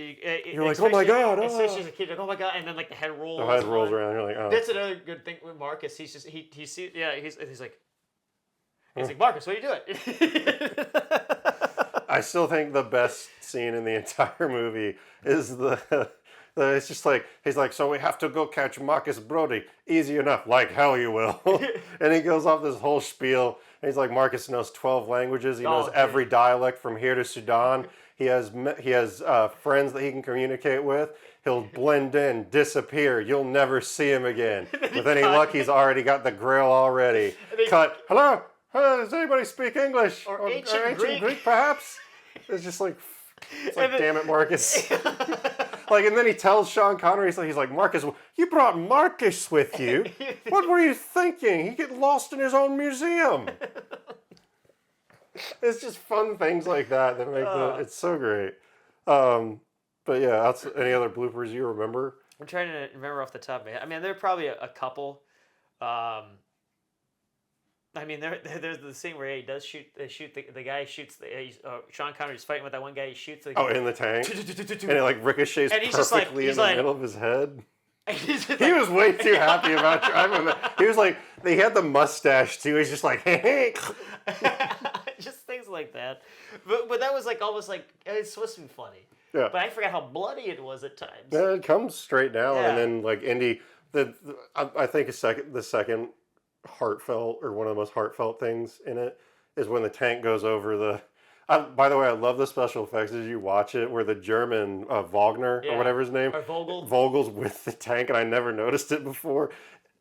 you're like, oh my god, especially as a kid, like, oh my god, and then like the head rolls. The head rolls around. You're like, oh. That's another good thing with Marcus. He's just he sees he's like Marcus, what are you doing? I still think the best scene in the entire movie is it's just like, he's like, so we have to go catch Marcus Brody. Easy enough. Like hell you will. And he goes off this whole spiel. And he's like, Marcus knows 12 languages. He knows every dialect from here to Sudan. He has friends that he can communicate with. He'll blend in, disappear. You'll never see him again. With any luck, he's already got the grill already. Cut. Hello? Does anybody speak English? Or ancient Greek, perhaps? It's just like, damn it, Marcus. Like, and then he tells Sean Connery, he's like, Marcus, you brought Marcus with you. What were you thinking? He'd get lost in his own museum. It's just fun things like that make it's so great. But yeah, any other bloopers you remember? I'm trying to remember off the top of my head. I mean, there are probably a couple. I mean, there's the scene where he does shoot. The guy shoots. Sean Connery's fighting with that one guy. He shoots. In the tank. And it like ricochets perfectly in the middle of his head. He was way too happy about driving that. He was like, he had the mustache too. He's just like, hey. Just things like that. But that was like almost like it's supposed to be funny. Yeah. But I forgot how bloody it was at times. Yeah, it comes straight down, and then like Indy. I think the second heartfelt or one of the most heartfelt things in it is when the tank goes over the. By the way, I love the special effects as you watch it, where the German Wagner or whatever his name, or Vogel's with the tank, and I never noticed it before.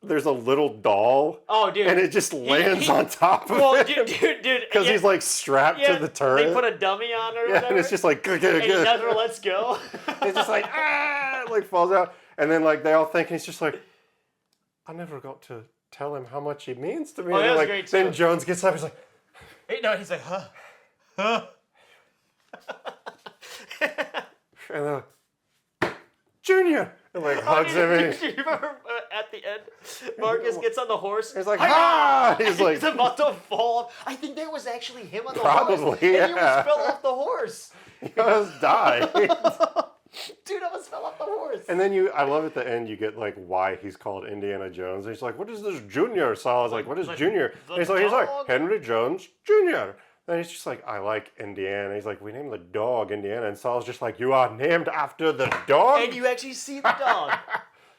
There's a little doll. Oh, dude! And it just lands on top of him. Dude, because he's like strapped to the turret. They put a dummy on her. Yeah, and it's just like and he never lets go. It's just like like falls out, and then like they all think he's just like, I never got to tell him how much he means to me. Oh, and like, great then Jones gets up, he's like, he's like, huh. And then Junior, and like hugs him. Do you remember at the end, Marcus gets on the horse. He's like, ah! He's like, he's about to fall. I think that was actually him on the probably, horse. Yeah. And he almost fell off the horse. He almost died. Dude, I almost fell off the horse. And then I love at the end, you get like why he's called Indiana Jones. And he's like, what is this Junior? So I was like, what is Junior? And he's like, Henry Jones Jr. And he's just like, I like Indiana. He's like, we named the dog Indiana. And Saul's just like, you are named after the dog? And you actually see the dog.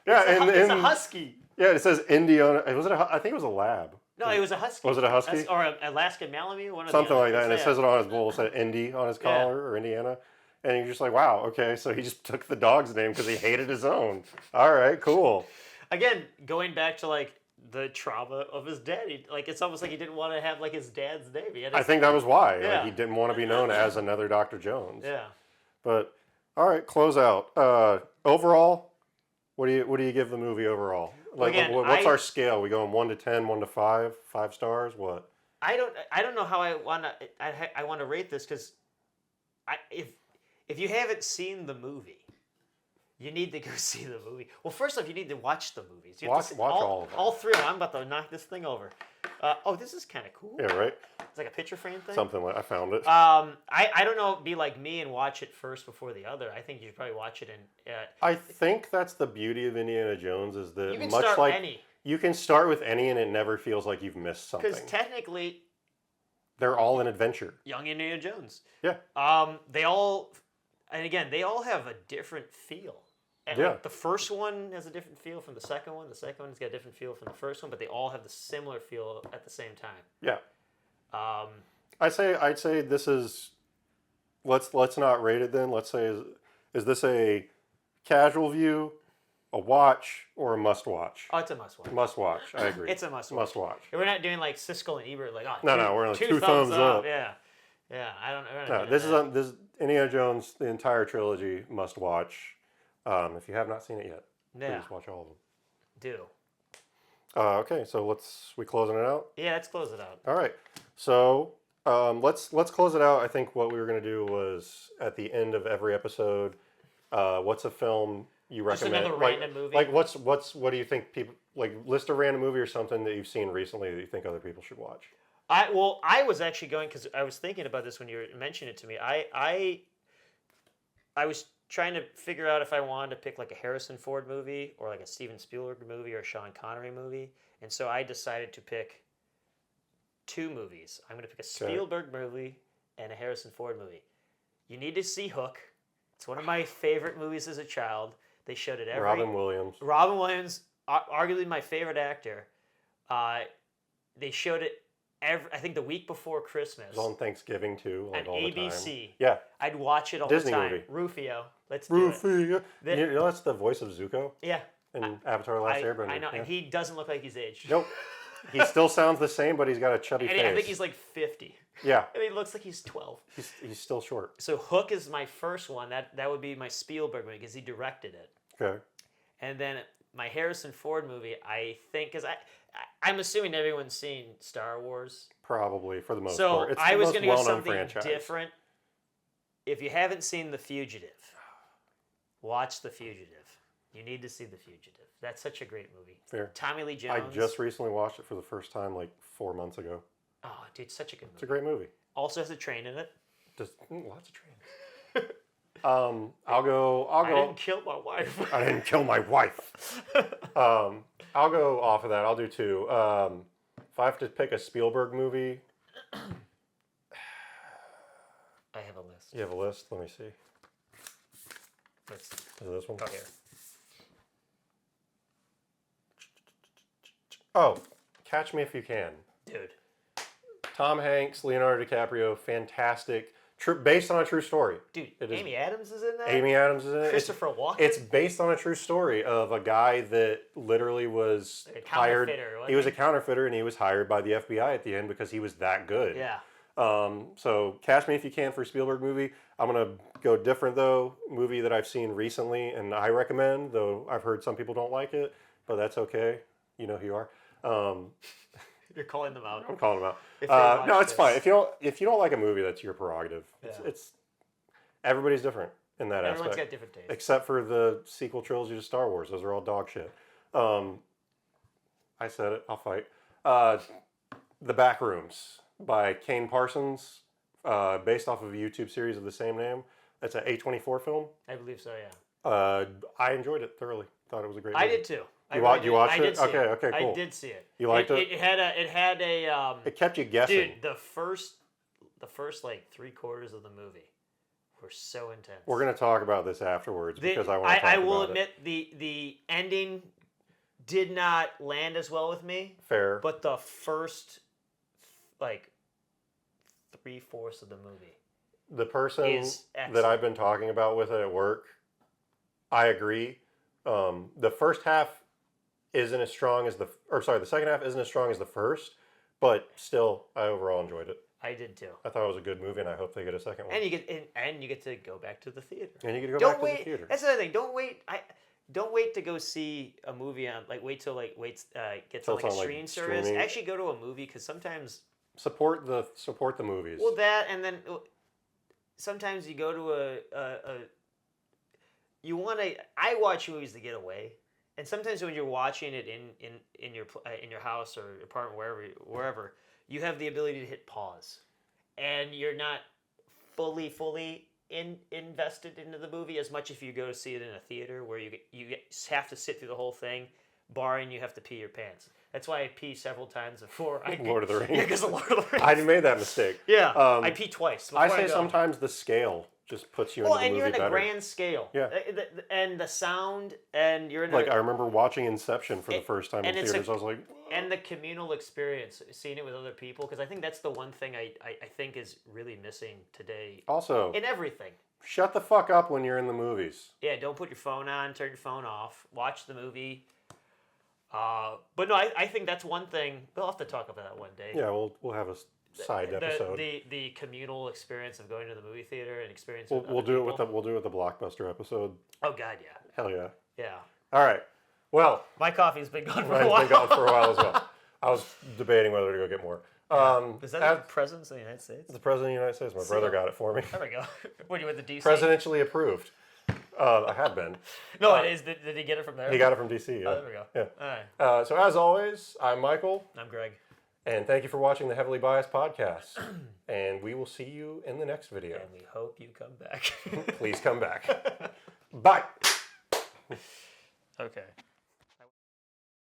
Yeah, it's a husky. Yeah, it says Indiana. I think it was a lab. No, it was a husky. Was it a husky? Or an Alaskan Malamute? Something like that. And it says it on his bull. It said Indy on his collar or Indiana. And you're just like, wow, okay. So he just took the dog's name because he hated his own. All right, cool. Again, going back to like the trauma of his dad. It's almost like he didn't want to have like his dad's name. I think that was why. Yeah. Like, he didn't want to be known as another Dr. Jones. Yeah. But all right, close out. Overall, what do you give the movie overall? Like, again, what's our scale? We going 1 to 10, 1 to 5, 5 stars? What? I don't know how I want to rate this because if you haven't seen the movie. You need to go see the movie. Well, first off, you need to watch the movies. You watch all of them. All three of them. I'm about to knock this thing over. This is kind of cool. Yeah, right? It's like a picture frame thing. Something like I found it. I don't know. Be like me and watch it first before the other. I think you should probably watch it in. I think that's the beauty of Indiana Jones is that you can much start like any. You can start with any and it never feels like you've missed something. Because technically, they're all an adventure. Young Indiana Jones. Yeah. They all have a different feel. And like the first one has a different feel from the second one. The second one's got a different feel from the first one, but they all have the similar feel at the same time. Yeah. I'd say this is. Let's not rate it then. Let's say is this a casual view, a watch or a must watch? Oh, it's a must watch. Must watch. I agree. It's a must watch. Must watch. We're not doing like Siskel and Ebert, like no, we're like two thumbs up. Yeah, yeah. I don't. No, this is Indiana Jones, the entire trilogy, must watch. If you have not seen it yet, please watch all of them. Do. Okay, so we closing it out? Yeah, let's close it out. All right. So let's close it out. I think what we were gonna do was at the end of every episode, what's a film you recommend? Just another random movie. Like what do you think people like? List a random movie or something that you've seen recently that you think other people should watch. I was actually going because I was thinking about this when you were mentioning it to me. I was trying to figure out if I wanted to pick like a Harrison Ford movie or like a Steven Spielberg movie or a Sean Connery movie, and so I decided to pick two movies. I'm going to pick a Spielberg movie and a Harrison Ford movie. You need to see Hook. It's one of my favorite movies as a child. They showed it every... Robin Williams, arguably my favorite actor. They showed it I think the week before Christmas. It was on Thanksgiving too, like on all ABC. The time. Yeah. I'd watch it all Disney the time. movie. Rufio. Let's do it. You know that's the voice of Zuko? Yeah. In Avatar: Last Airbender. I know, yeah. and he doesn't look like he's aged. Nope. He still sounds the same, but he's got a chubby face. I think he's like 50. Yeah. And he looks like he's 12. He's still short. So Hook is my first one. That would be my Spielberg movie because he directed it. Okay. And then my Harrison Ford movie, I think, because I'm assuming everyone's seen Star Wars. Probably, for the most part. So I was going to go something franchise. different. If you haven't seen The Fugitive, watch The Fugitive. You need to see The Fugitive. That's such a great movie. Fair. Tommy Lee Jones. I just recently watched it for the first time like 4 months ago. Oh, dude, such a good movie. It's a great movie. Also has a train in it. Just lots of trains. I'll go. I didn't kill my wife. I didn't kill my wife. I'll go off of that. I'll do two. If I have to pick a Spielberg movie, I have a list. You have a list? Let me see. Let's see. Is it this one? Oh, here. Oh, Catch Me If You Can. Dude. Tom Hanks, Leonardo DiCaprio, fantastic. Based on a true story. Dude, Amy Adams is in that? Amy Adams is in it. Christopher Walken? It's based on a true story of a guy that literally was hired. He was a counterfeiter and he was hired by the FBI at the end because he was that good. Yeah. So Catch Me If You Can for Spielberg movie. I'm going to go different though. Movie that I've seen recently and I recommend, though I've heard some people don't like it, but that's okay. You know who you are. You're calling them out. I'm calling them out. No, it's fine. If you don't like a movie, that's your prerogative. Yeah. It's everybody's different in that Everyone's aspect. got different tastes. Except for the sequel trilogy to Star Wars. Those are all dog shit. I said it. I'll fight. The Backrooms by Kane Parsons, based off of a YouTube series of the same name. That's an A24 film. I believe so, yeah. I enjoyed it thoroughly. Thought it was a great movie. I did too. You watched it? Okay, cool. I did see it. You liked it? It had a. It kept you guessing. Dude, the first like 3/4 of the movie were so intense. We're gonna talk about this afterwards because I want to talk about it. I will admit the ending did not land as well with me. Fair. But the first like 3/4 of the movie. The person that I've been talking about with it at work, I agree. The first half isn't as strong as the second half isn't as strong as the first, but still, I overall enjoyed it. I did too. I thought it was a good movie, and I hope they get a second one. And you get to go back to the theater. And you get to go back to the theater. That's the other thing. Don't wait to go see a movie on gets on like a streaming service. Actually, go to a movie because sometimes support the movies. Well, that and then sometimes you go to you want to. I watch movies to get away, and sometimes when you're watching it in your house or apartment wherever, you have the ability to hit pause, and you're not fully invested into the movie as much if you go to see it in a theater where you have to sit through the whole thing, barring you have to pee your pants. That's why I pee several times before I Lord of the Rings. Yeah, because of Lord of the Rings. I made that mistake. Yeah, I pee twice. I say sometimes the scale just puts you into the movie better. Well, and you're in a grand scale. Yeah. And the sound, and you're in I remember watching Inception for the first time in theaters. I was like... And the communal experience, seeing it with other people, because I think that's the one thing I think is really missing today. Also... In everything. shut the fuck up when you're in the movies. Yeah, don't put your phone on. Turn your phone off. Watch the movie. But no, I think that's one thing. We'll have to talk about that one day. Yeah, we'll have a side episode. The communal experience of going to the movie theater and experience. We'll do it with the Blockbuster episode. Oh God, yeah. Hell yeah. Yeah. All right. Well, my coffee's been gone for a mine's while. been gone for a while as well. I was debating whether to go get more. Is that the President of the United States? The President of the United States. My brother got it for me. There we go. What, you went to D.C.? Presidentially approved. I have been. No, it is. Did he get it from there? He got it from D.C. Yeah. Oh, there we go. Yeah. All right. So as always, I'm Michael. I'm Greg. And thank you for watching the Heavily Biased podcast. And we will see you in the next video. And we hope you come back. Please come back. Bye. Okay.